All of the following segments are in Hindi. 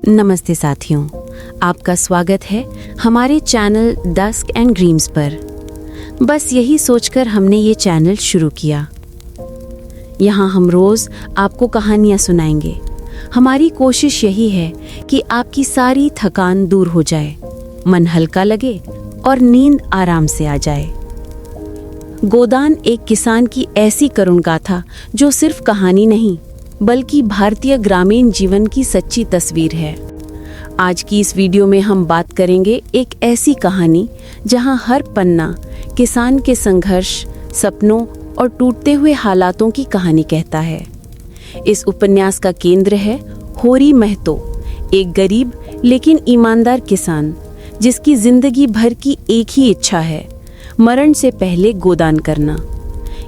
नमस्ते साथियों, आपका स्वागत है हमारे चैनल डस्क एंड ड्रीम्स पर। बस यही सोचकर हमने ये चैनल शुरू किया। यहाँ हम रोज़ आपको कहानियाँ सुनाएंगे। हमारी कोशिश यही है कि आपकी सारी थकान दूर हो जाए, मन हल्का लगे और नींद आराम से आ जाए। गोदान एक किसान की ऐसी करुण गाथा जो सिर्फ कहानी नहीं बल्कि भारतीय ग्रामीण जीवन की सच्ची तस्वीर है। आज की इस वीडियो में हम बात करेंगे एक ऐसी कहानी जहां हर पन्ना किसान के संघर्ष, सपनों और टूटते हुए हालातों की कहानी कहता है। इस उपन्यास का केंद्र है होरी महतो, एक गरीब लेकिन ईमानदार किसान जिसकी जिंदगी भर की एक ही इच्छा है, मरण से पहले गोदान करना।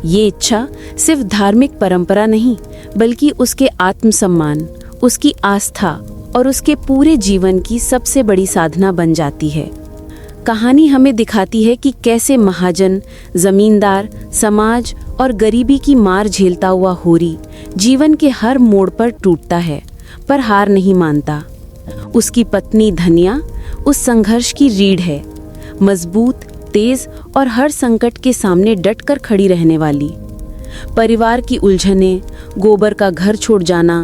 ये इच्छा सिर्फ धार्मिक परंपरा नहीं बल्कि उसके आत्मसम्मान, उसकी आस्था और उसके पूरे जीवन की सबसे बड़ी साधना बन जाती है। कहानी हमें दिखाती है कि कैसे महाजन, जमींदार, समाज और गरीबी की मार झेलता हुआ होरी जीवन के हर मोड़ पर टूटता है पर हार नहीं मानता। उसकी पत्नी धनिया उस संघर्ष की रीढ़ है, मजबूत, तेज और हर संकट के सामने डटकर खड़ी रहने वाली। परिवार की उलझनें, गोबर का घर छोड़ जाना,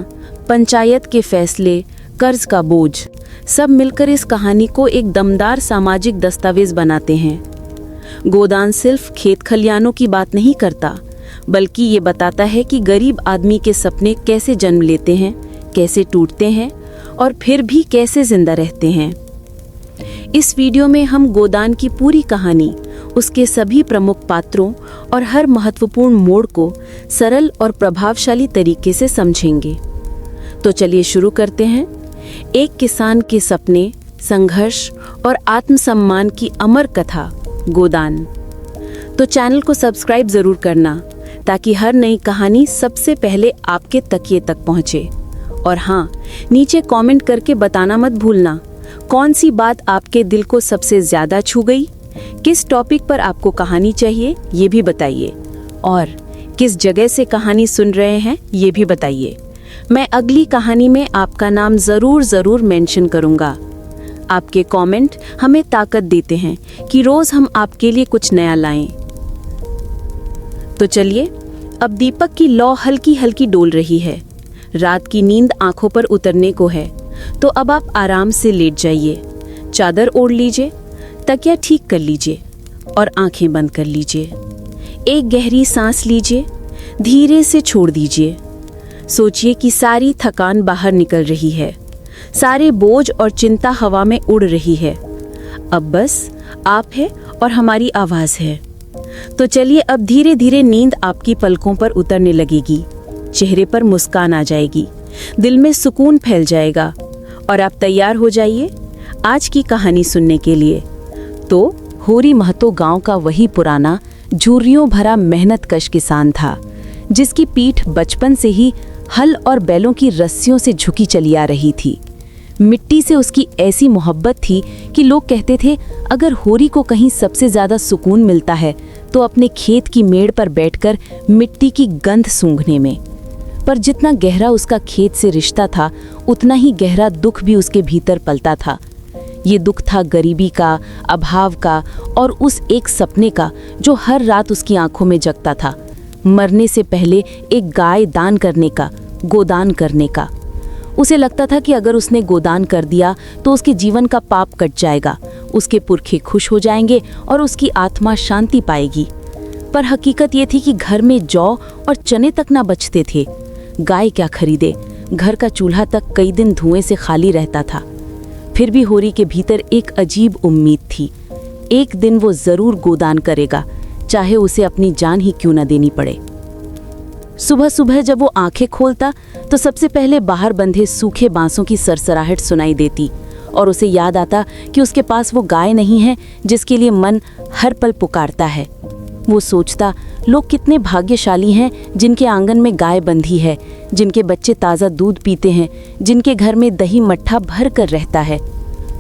पंचायत के फैसले, कर्ज का बोझ, सब मिलकर इस कहानी को एक दमदार सामाजिक दस्तावेज बनाते हैं। गोदान सिर्फ खेत खलियानों की बात नहीं करता बल्कि ये बताता है कि गरीब आदमी के सपने कैसे जन्म लेते हैं, कैसे टूटते हैं और फिर भी कैसे जिंदा रहते हैं। इस वीडियो में हम गोदान की पूरी कहानी, उसके सभी प्रमुख पात्रों और हर महत्वपूर्ण मोड़ को सरल और प्रभावशाली तरीके से समझेंगे। तो चलिए शुरू करते हैं। एक किसान के सपने, संघर्ष और आत्मसम्मान की अमर कथा, गोदान। तो चैनल को सब्सक्राइब जरूर करना ताकि हर नई कहानी सबसे पहले आपके तकिए तक पहुंचे। और हाँ, नीचे कमेंट करके बताना मत भूलना कौन सी बात आपके दिल को सबसे ज्यादा छू गई, किस टॉपिक पर आपको कहानी चाहिए ये भी बताइए, और किस जगह से कहानी सुन रहे हैं ये भी बताइए। मैं अगली कहानी में आपका नाम जरूर मेंशन करूंगा। आपके कमेंट हमें ताकत देते हैं कि रोज हम आपके लिए कुछ नया लाएं। तो चलिए, अब दीपक की लौ हल्की हल्की डोल रही है, रात की नींद आंखों पर उतरने को है। तो अब आप आराम से लेट जाइए, चादर ओढ़ लीजिए, तकिया ठीक कर लीजिए और आंखें बंद कर लीजिए। एक गहरी सांस लीजिए, धीरे से छोड़ दीजिए। सोचिए कि सारी थकान बाहर निकल रही है, सारे बोझ और चिंता हवा में उड़ रही है। अब बस आप है और हमारी आवाज है। तो चलिए, अब धीरे धीरे नींद आपकी पलकों पर उतरने लगेगी, चेहरे पर मुस्कान आ जाएगी, दिल में सुकून फैल जाएगा और आप तैयार हो जाइए आज की कहानी सुनने के लिए। तो होरी महतो गांव का वही पुराना, झुर्रियों भरा मेहनतकश किसान था जिसकी पीठ बचपन से ही हल और बैलों की रस्सियों से झुकी चली आ रही थी। मिट्टी से उसकी ऐसी मोहब्बत थी कि लोग कहते थे अगर होरी को कहीं सबसे ज्यादा सुकून मिलता है तो अपने खेत की मेड़ पर बैठकर मिट्टी की गंध सूंघने में। पर जितना गहरा उसका खेत से रिश्ता था उतना ही गहरा दुख भी उसके भीतर पलता था। ये दुख था गरीबी का, अभाव का और उस एक सपने का जो हर रात उसकी आंखों में जगता था, मरने से पहले एक गाय दान करने का, गोदान करने का। उसे लगता था कि अगर उसने गोदान कर दिया तो उसके जीवन का पाप कट जाएगा, उसके पुरखे खुश हो जाएंगे और उसकी आत्मा शांति पाएगी। पर हकीकत ये थी कि घर में जौ और चने तक ना बचते थे। गाय क्या खरीदे, घर का चूल्हा तक कई दिन धुएं से खाली रहता था। फिर भी होरी के भीतर एक अजीब उम्मीद थी, एक दिन वो जरूर गोदान करेगा, चाहे उसे अपनी जान ही क्यों न देनी पड़े। सुबह सुबह जब वो आंखें खोलता तो सबसे पहले बाहर बंधे सूखे बांसों की सरसराहट सुनाई देती और उसे याद आता कि उसके पास वो गाय नहीं है जिसके लिए मन हर पल पुकारता है। वो सोचता, लोग कितने भाग्यशाली हैं जिनके आंगन में गाय बंधी है, जिनके बच्चे ताज़ा दूध पीते हैं, जिनके घर में दही मट्ठा भर कर रहता है।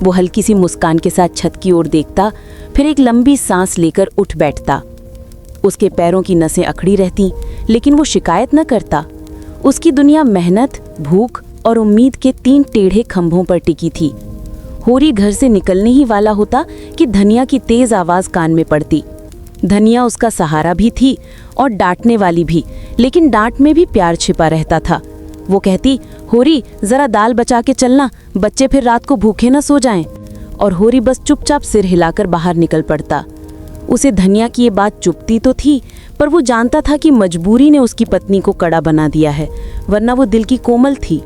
वो हल्की सी मुस्कान के साथ छत की ओर देखता, फिर एक लंबी सांस लेकर उठ बैठता। उसके पैरों की नसें अकड़ी रहती लेकिन वो शिकायत न करता। उसकी दुनिया मेहनत, भूख और उम्मीद के 3 टेढ़े खंभों पर टिकी थी। होरी घर से निकलने ही वाला होता कि धनिया की तेज आवाज कान में पड़ती। धनिया उसका सहारा भी थी और डांटने वाली भी, लेकिन डांट में भी प्यार छिपा रहता था। वो कहती, होरी जरा दाल बचा के चलना, बच्चे फिर रात को भूखे न सो जाएं। और होरी बस चुपचाप सिर हिलाकर बाहर निकल पड़ता। उसे धनिया की ये बात चुभती तो थी, पर वो जानता था कि मजबूरी ने उसकी पत्नी को कड़ा बना दिया है, वरना वो दिल की कोमल थी।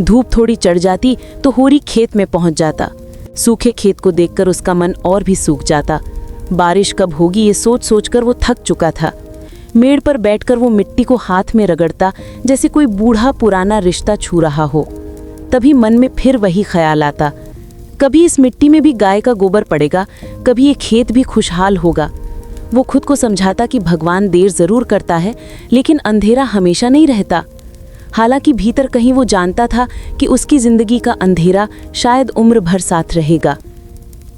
धूप थोड़ी चढ़ जाती तो होरी खेत में पहुंच जाता। सूखे खेत को देखकर उसका मन और भी सूख जाता। बारिश कब होगी ये सोच सोचकर वो थक चुका था। मेड़ पर बैठकर वो मिट्टी को हाथ में रगड़ता, जैसे कोई बूढ़ा पुराना रिश्ता छू रहा हो। तभी मन में फिर वही ख्याल आता, कभी इस मिट्टी में भी गाय का गोबर पड़ेगा, कभी ये खेत भी खुशहाल होगा। वो खुद को समझाता कि भगवान देर जरूर करता है, लेकिन अंधेरा हमेशा नहीं रहता। हालांकि भीतर कहीं वो जानता था कि उसकी जिंदगी का अंधेरा शायद उम्र भर साथ रहेगा।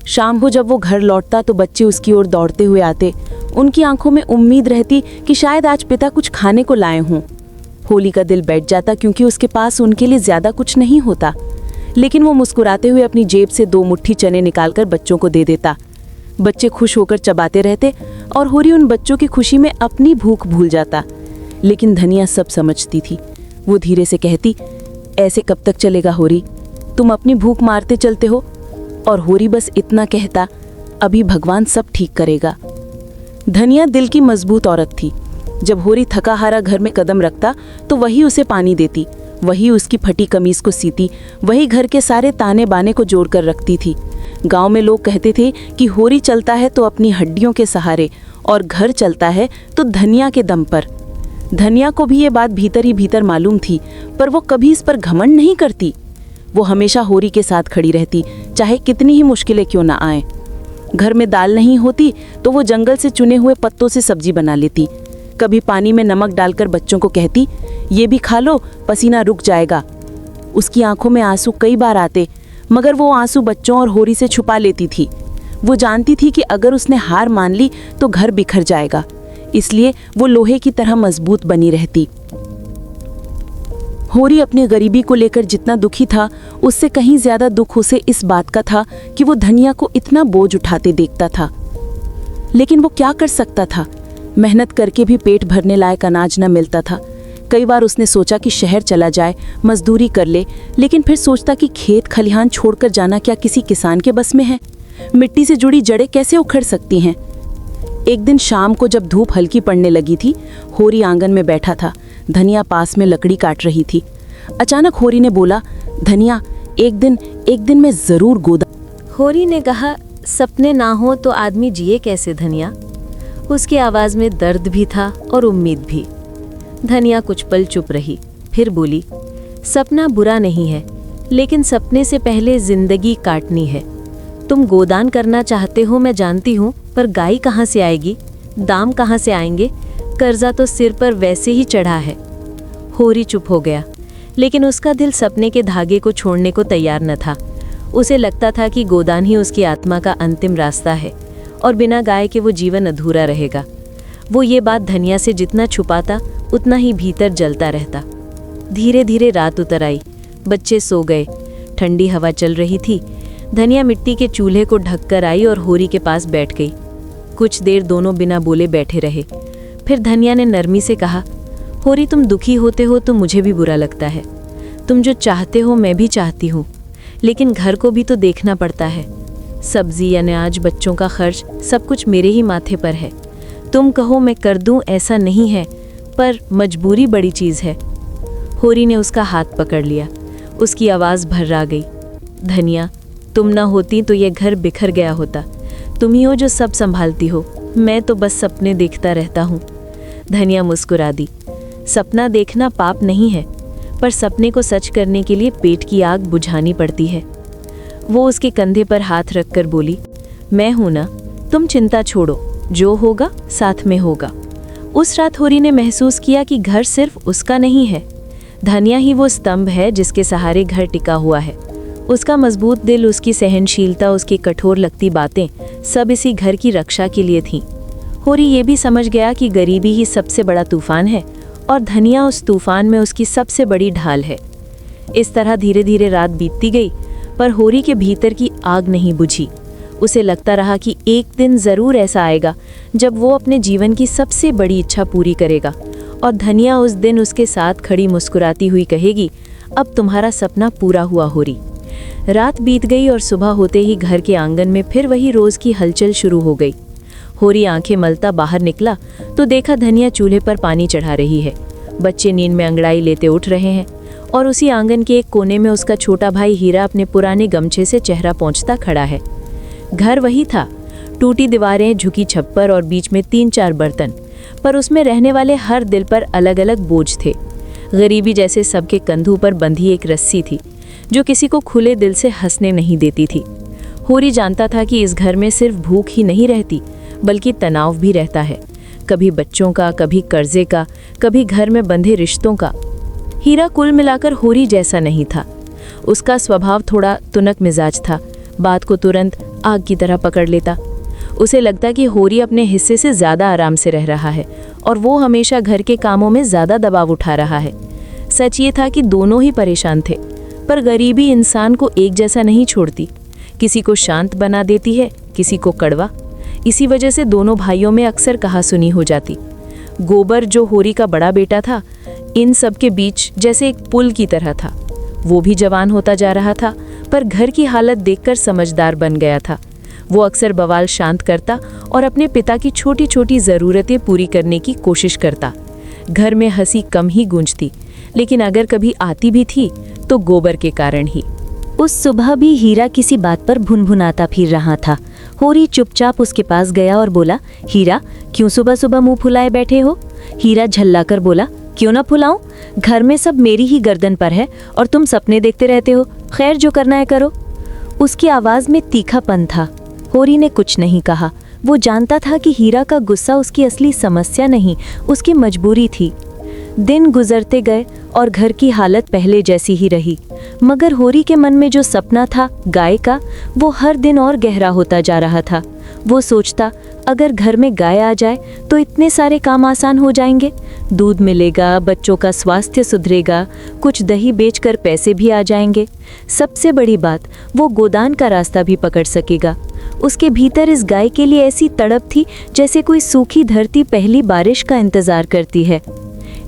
शाम को जब वो घर लौटता तो बच्चे उसकी ओर दौड़ते हुए आते। उनकी आंखों में उम्मीद रहती कि शायद आज पिता कुछ खाने को लाए हों। होली का दिल बैठ जाता, क्योंकि उसके पास उनके लिए ज्यादा कुछ नहीं होता, लेकिन वो मुस्कुराते हुए अपनी जेब से 2 मुट्ठी चने निकालकर बच्चों को दे देता। बच्चे खुश होकर चबाते रहते और होरी उन बच्चों की खुशी में अपनी भूख भूल जाता। लेकिन धनिया सब समझती थी। वो धीरे से कहती, ऐसे कब तक चलेगा होरी, तुम अपनी भूख मारते चलते हो। और होरी बस इतना कहता, अभी भगवान सब ठीक करेगा। धनिया दिल की मजबूत औरत थी। जब होरी थका हारा घर में कदम रखता तो वही उसे पानी देती, वही उसकी फटी कमीज को सीती, वही घर के सारे ताने बाने को जोड़ कर रखती थी। गांव में लोग कहते थे कि होरी चलता है तो अपनी हड्डियों के सहारे, और घर चलता है तो धनिया के दम पर। धनिया को भी ये बात भीतर ही भीतर मालूम थी, पर वो कभी इस पर घमंड नहीं करती। वो हमेशा होरी के साथ खड़ी रहती, चाहे कितनी ही मुश्किलें क्यों ना आए। घर में दाल नहीं होती तो वो जंगल से चुने हुए पत्तों से सब्जी बना लेती। कभी पानी में नमक डालकर बच्चों को कहती, ये भी खा लो, पसीना रुक जाएगा। उसकी आंखों में आंसू कई बार आते, मगर वो आंसू बच्चों और होरी से छुपा लेती थी। वो जानती थी कि अगर उसने हार मान ली तो घर बिखर जाएगा, इसलिए वो लोहे की तरह मजबूत बनी रहती। होरी अपनी गरीबी को लेकर जितना दुखी था, उससे कहीं ज्यादा दुख उसे इस बात का था कि वो धनिया को इतना बोझ उठाते देखता था। लेकिन वो क्या कर सकता था, मेहनत करके भी पेट भरने लायक अनाज न मिलता था। कई बार उसने सोचा कि शहर चला जाए, मजदूरी कर ले, लेकिन फिर सोचता कि खेत खलिहान छोड़कर जाना क्या किसी किसान के बस में है। मिट्टी से जुड़ी जड़ें कैसे उखड़ सकती हैं। एक दिन शाम को जब धूप हल्की पड़ने लगी थी, होरी आंगन में बैठा था। धनिया पास में लकड़ी काट रही थी। अचानक होरी ने बोला, धनिया, एक दिन मैं जरूर गोदान। होरी ने कहा, सपने ना हो तो आदमी जिए कैसे धनिया। उसकी आवाज में दर्द भी था और उम्मीद भी। धनिया कुछ पल चुप रही, फिर बोली, सपना बुरा नहीं है, लेकिन सपने से पहले जिंदगी काटनी है। तुम गोदान करना चाहते हो मैं जानती हूँ, पर गाय कहाँ से आएगी, दाम कहाँ से आएंगे, कर्जा तो सिर पर वैसे ही चढ़ा है। होरी चुप हो गया, लेकिन उसका दिल सपने के धागे को छोड़ने को तैयार न था। उसे लगता था कि गोदान ही उसकी आत्मा का अंतिम रास्ता है, और बिना गाय के वो जीवन अधूरा रहेगा। वो ये बात धनिया से जितना छुपाता उतना ही भीतर जलता रहता। धीरे धीरे रात उतर आई, बच्चे सो गए, ठंडी हवा चल रही थी। धनिया मिट्टी के चूल्हे को ढककर आई और होरी के पास बैठ गई। कुछ देर दोनों बिना बोले बैठे रहे। फिर धनिया ने नरमी से कहा, होरी, तुम दुखी होते हो तो मुझे भी बुरा लगता है। तुम जो चाहते हो मैं भी चाहती हूँ, लेकिन घर को भी तो देखना पड़ता है। सब्जी, अनाज, बच्चों का खर्च, सब कुछ मेरे ही माथे पर है। तुम कहो मैं कर दूं, ऐसा नहीं है, पर मजबूरी बड़ी चीज़ है। होरी ने उसका हाथ पकड़ लिया। उसकी आवाज़ भर्रा गई। धनिया, तुम ना होती तो ये घर बिखर गया होता। तुम ही हो जो सब संभालती हो, मैं तो बस सपने देखता रहता हूँ। धनिया मुस्कुरा दी। सपना देखना पाप नहीं है, पर सपने को सच करने के लिए पेट की आग बुझानी पड़ती है। वो उसके कंधे पर हाथ रखकर बोली, मैं हूं ना, तुम चिंता छोड़ो, जो होगा साथ में होगा। उस रात होरी ने महसूस किया कि घर सिर्फ उसका नहीं है। धनिया ही वो स्तंभ है जिसके सहारे घर टिका हुआ है। उसका मजबूत दिल, उसकी सहनशीलता, उसकी कठोर लगती बातें, सब इसी घर की रक्षा के लिए थीं। होरी ये भी समझ गया कि गरीबी ही सबसे बड़ा तूफान है और धनिया उस तूफान में उसकी सबसे बड़ी ढाल है। इस तरह धीरे धीरे रात बीतती गई, पर होरी के भीतर की आग नहीं बुझी। उसे लगता रहा कि एक दिन ज़रूर ऐसा आएगा जब वो अपने जीवन की सबसे बड़ी इच्छा पूरी करेगा, और धनिया उस दिन उसके साथ खड़ी मुस्कुराती हुई कहेगी, अब तुम्हारा सपना पूरा हुआ होरी। रात बीत गई और सुबह होते ही घर के आंगन में फिर वही रोज़ की हलचल शुरू हो गई। होरी आंखें मलता बाहर निकला तो देखा धनिया चूल्हे पर पानी चढ़ा रही है। बच्चे नींद में अंगड़ाई लेते उठ रहे हैं और उसी आंगन के एक कोने में उसका छोटा भाई हीरा अपने पुराने गमछे से चेहरा पोंछता खड़ा है। घर वही था, टूटी दीवारें, झुकी छप्पर और बीच में 3-4 बर्तन, पर उसमें रहने वाले हर दिल पर अलग अलग बोझ थे। गरीबी जैसे सबके कंधों पर बंधी एक रस्सी थी जो किसी को खुले दिल से हंसने नहीं देती थी। होरी जानता था कि इस घर में सिर्फ भूख ही नहीं रहती बल्कि तनाव भी रहता है, कभी बच्चों का, कभी कर्जे का, कभी घर में बंधे रिश्तों का। हीरा कुल मिलाकर होरी जैसा नहीं था। उसका स्वभाव थोड़ा तुनक मिजाज था, बात को तुरंत आग की तरह पकड़ लेता। उसे लगता कि होरी अपने हिस्से से ज़्यादा आराम से रह रहा है और वो हमेशा घर के कामों में ज़्यादा दबाव उठा रहा है। सच ये था कि दोनों ही परेशान थे, पर गरीबी इंसान को एक जैसा नहीं छोड़ती, किसी को शांत बना देती है, किसी को कड़वा। इसी वजह से दोनों भाइयों में अक्सर कहासुनी हो जाती। गोबर, जो होरी का बड़ा बेटा था, इन सब के बीच जैसे एक पुल की तरह था। वो भी जवान होता जा रहा था, पर घर की हालत देखकर समझदार बन गया था। वो अक्सर बवाल शांत करता और अपने पिता की छोटी छोटी ज़रूरतें पूरी करने की कोशिश करता। घर में हंसी कम ही गूंजती, लेकिन अगर कभी आती भी थी तो गोबर के कारण ही। उस सुबह भी हीरा किसी बात पर भुनभुनाता फिर रहा था। होरी चुपचाप उसके पास गया और बोला, हीरा, क्यों सुबह सुबह मुंह फुलाए बैठे हो? हीरा झल्लाकर बोला, क्यों ना फुलाऊं? घर में सब मेरी ही गर्दन पर है और तुम सपने देखते रहते हो। खैर, जो करना है करो। उसकी आवाज़ में तीखापन था। होरी ने कुछ नहीं कहा। वो जानता था कि हीरा का गुस्सा उसकी असली समस्या नहीं, उसकी मजबूरी थी। दिन गुजरते गए और घर की हालत पहले जैसी ही रही, मगर होरी के मन में जो सपना था गाय का, वो हर दिन और गहरा होता जा रहा था। वो सोचता, अगर घर में गाय आ जाए तो इतने सारे काम आसान हो जाएंगे। दूध मिलेगा, बच्चों का स्वास्थ्य सुधरेगा, कुछ दही बेचकर पैसे भी आ जाएंगे। सबसे बड़ी बात, वो गोदान का रास्ता भी पकड़ सकेगा। उसके भीतर इस गाय के लिए ऐसी तड़प थी जैसे कोई सूखी धरती पहली बारिश का इंतजार करती है।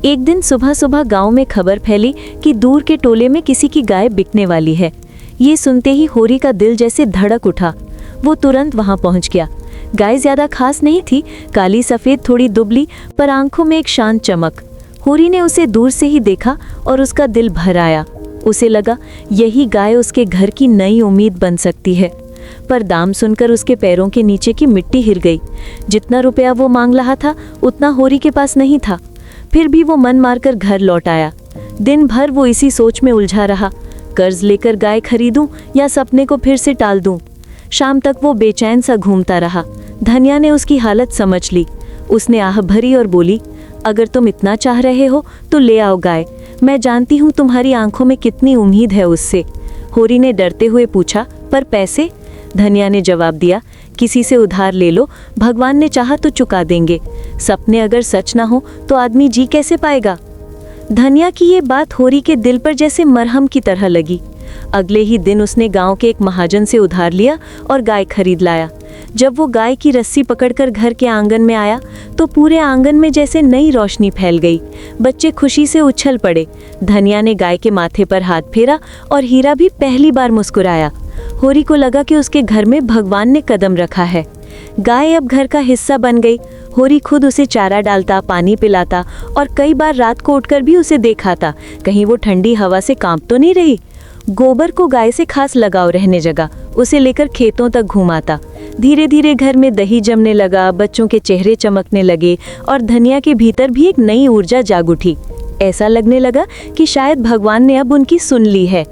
एक दिन सुबह सुबह गांव में खबर फैली कि दूर के टोले में किसी की गाय बिकने वाली है। ये सुनते ही होरी का दिल जैसे धड़क उठा। वो तुरंत वहां पहुंच गया। गाय ज्यादा खास नहीं थी, काली सफेद, थोड़ी दुबली, पर आंखों में एक शांत चमक। होरी ने उसे दूर से ही देखा और उसका दिल भर आया। उसे लगा यही गाय उसके घर की नई उम्मीद बन सकती है। पर दाम सुनकर उसके पैरों के नीचे की मिट्टी हिल गई। जितना रुपया वो मांग रहा था उतना होरी के पास नहीं था। फिर भी वो मन मारकर घर लौट आया। दिन भर वो इसी सोच में उलझा रहा, कर्ज लेकर गाय खरीदूं या सपने को फिर से टाल दूं। शाम तक वो बेचैन सा घूमता रहा। धनिया ने उसकी हालत समझ ली। उसने आह भरी और बोली, अगर तुम इतना चाह रहे हो तो ले आओ गाय। मैं जानती हूँ तुम्हारी आंखों में कितनी उम्मीद है उससे। होरी ने डरते हुए पूछा, पर पैसे? धनिया ने जवाब दिया, किसी से उधार ले लो, भगवान ने चाहा तो चुका देंगे। सपने अगर सच ना हो तो आदमी जी कैसे पाएगा? धनिया की ये बात होरी के दिल पर जैसे मरहम की तरह लगी। अगले ही दिन उसने गांव के एक महाजन से उधार लिया और गाय खरीद लाया। जब वो गाय की रस्सी पकड़कर घर के आंगन में आया तो पूरे आंगन में जैसे नई रोशनी फैल गई। बच्चे खुशी से उछल पड़े। धनिया ने गाय के माथे पर हाथ फेरा और हीरा भी पहली बार मुस्कुराया। होरी को लगा कि उसके घर में भगवान ने कदम रखा है। गाय अब घर का हिस्सा बन गई। होरी खुद उसे चारा डालता, पानी पिलाता और कई बार रात को उठकर भी उसे देखाता, कहीं वो ठंडी हवा से कांप तो नहीं रही। गोबर को गाय से खास लगाव रहने जगा। उसे लेकर खेतों तक घुमाता। धीरे धीरे घर में दही जमने लगा, बच्चों के चेहरे चमकने लगे और धनिया के भीतर भी एक नई ऊर्जा जाग उठी। ऐसा लगने लगा कि शायद भगवान ने अब उनकी सुन ली है।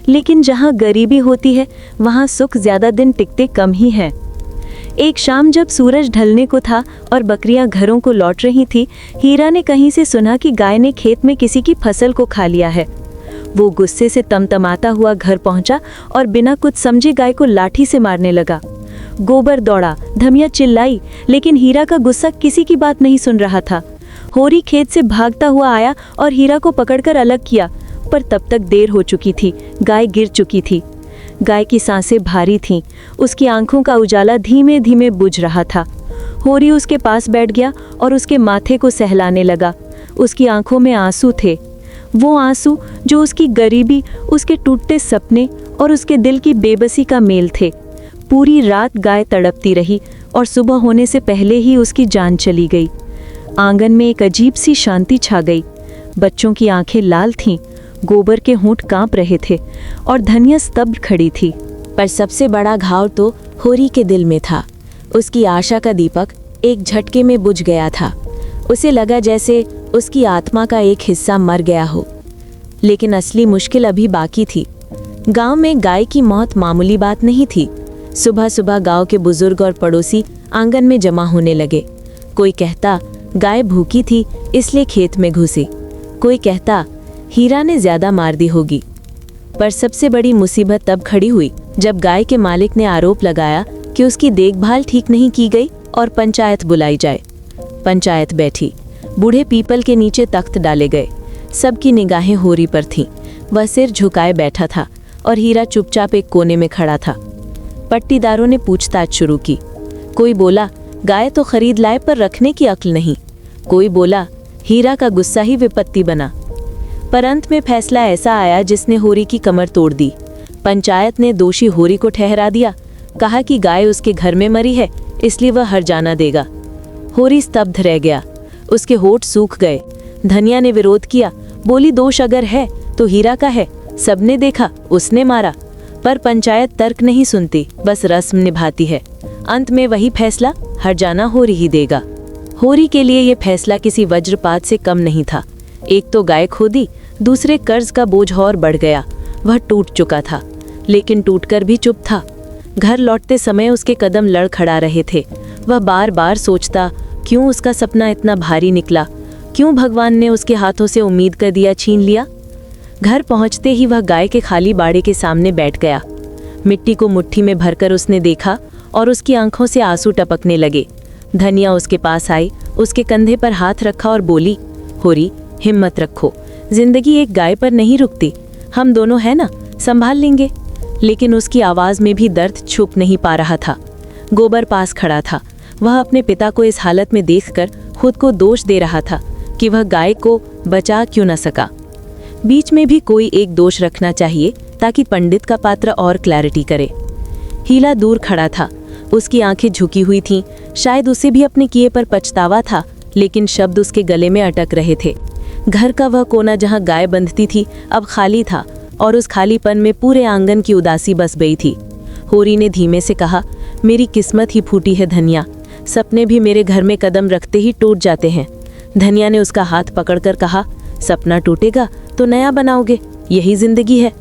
लेकिन जहाँ गरीबी होती है वहाँ सुख ज्यादा दिन टिकते कम ही हैं। एक शाम जब सूरज ढलने को था और बकरियां घरों को लौट रही थी, हीरा ने कहीं से सुना कि गाय ने खेत में किसी की फसल को खा लिया है। वो गुस्से से तमतमाता हुआ घर पहुंचा और बिना कुछ समझे गाय को लाठी से मारने लगा। गोबर दौड़ा, धनिया चिल्लाई, लेकिन हीरा का गुस्सा किसी की बात नहीं सुन रहा था। होरी खेत से भागता हुआ आया और हीरा को पकड़कर अलग किया। पर तब तक देर हो चुकी थी। गाय गिर चुकी थी। गाय की सांसें भारी थीं। उसकी आंखों का उजाला धीमे धीमे बुझ रहा था। होरी उसके पास बैठ गया और उसके माथे को सहलाने लगा। उसकी आंखों में आंसू थे, वो आंसू जो उसकी गरीबी, उसके टूटते सपने और उसके दिल की बेबसी का मेल थे। पूरी रात गाय तड़पती रही और सुबह होने से पहले ही उसकी जान चली गई। आंगन में एक अजीब सी शांति छा गई। बच्चों की आंखें लाल थीं, गोबर के होंठ कांप रहे थे और धनिया स्तब्ध खड़ी थी। पर सबसे बड़ा घाव तो होरी के दिल में था। उसकी आशा का दीपक एक झटके में बुझ गया था। उसे लगा जैसे उसकी आत्मा का एक हिस्सा मर गया हो। लेकिन असली मुश्किल अभी बाकी थी। गांव में गाय की मौत मामूली बात नहीं थी। सुबह सुबह गांव के बुजुर्ग और पड़ोसी आंगन में जमा होने लगे। कोई कहता गाय भूखी थी इसलिए खेत में घुसी, कोई कहता हीरा ने ज्यादा मार दी होगी। पर सबसे बड़ी मुसीबत तब खड़ी हुई जब गाय के मालिक ने आरोप लगाया कि उसकी देखभाल ठीक नहीं की गई और पंचायत बुलाई जाए। पंचायत बैठी, बूढ़े पीपल के नीचे तख्त डाले गए। सबकी निगाहें होरी पर थीं। वह सिर झुकाए बैठा था और हीरा चुपचाप एक कोने में खड़ा था। पट्टीदारों ने पूछताछ शुरू की। कोई बोला गाय तो खरीद लाए पर रखने की अक्ल नहीं। कोई बोला हीरा का गुस्सा ही विपत्ति बना। पर अंत में फैसला ऐसा आया जिसने होरी की कमर तोड़ दी। पंचायत ने दोषी होरी को ठहरा दिया। कहा कि गाय उसके घर में मरी है इसलिए वह हर्जाना देगा। होरी स्तब्ध रह गया, उसके होठ सूख गए। धनिया ने विरोध किया, बोली दोष अगर है तो हीरा का है, सबने देखा, उसने मारा। पर पंचायत तर्क नहीं सुनती, बस रस्म निभाती है। अंत में वही फैसला हर्जाना होरी ही देगा। होरी के लिए यह फैसला किसी वज्रपात से कम नहीं था। एक तो गाय खो दी, दूसरे कर्ज का बोझ और बढ़ गया। वह टूट चुका था, लेकिन टूटकर भी चुप था। घर लौटते समय उसके कदम लड़खड़ा रहे थे। वह बार बार सोचता, क्यों उसका सपना इतना भारी निकला, क्यों भगवान ने उसके हाथों से उम्मीद का दिया छीन लिया। घर पहुंचते ही वह गाय के खाली बाड़े के सामने बैठ गया। मिट्टी को मुट्ठी में भरकर उसने देखा और उसकी आंखों से आंसू टपकने लगे। धनिया उसके पास आई, उसके कंधे पर हाथ रखा और बोली, होरी हिम्मत रखो, जिंदगी एक गाय पर नहीं रुकती, हम दोनों हैं ना, संभाल लेंगे। लेकिन उसकी आवाज में भी दर्द छुप नहीं पा रहा था। गोबर पास खड़ा था। वह अपने पिता को इस हालत में देखकर खुद को दोष दे रहा था कि वह गाय को बचा क्यों न सका। बीच में भी कोई एक दोष रखना चाहिए ताकि पंडित का पात्र और क्लैरिटी करे। हीला दूर खड़ा था, उसकी आंखें झुकी हुई थीं। शायद उसे भी अपने किए पर पछतावा था, लेकिन शब्द उसके गले में अटक रहे थे। घर का वह कोना जहां गाय बंधती थी अब खाली था और उस खालीपन में पूरे आंगन की उदासी बस गई थी। होरी ने धीमे से कहा, मेरी किस्मत ही फूटी है धनिया, सपने भी मेरे घर में कदम रखते ही टूट जाते हैं। धनिया ने उसका हाथ पकड़कर कहा, सपना टूटेगा तो नया बनाओगे, यही जिंदगी है।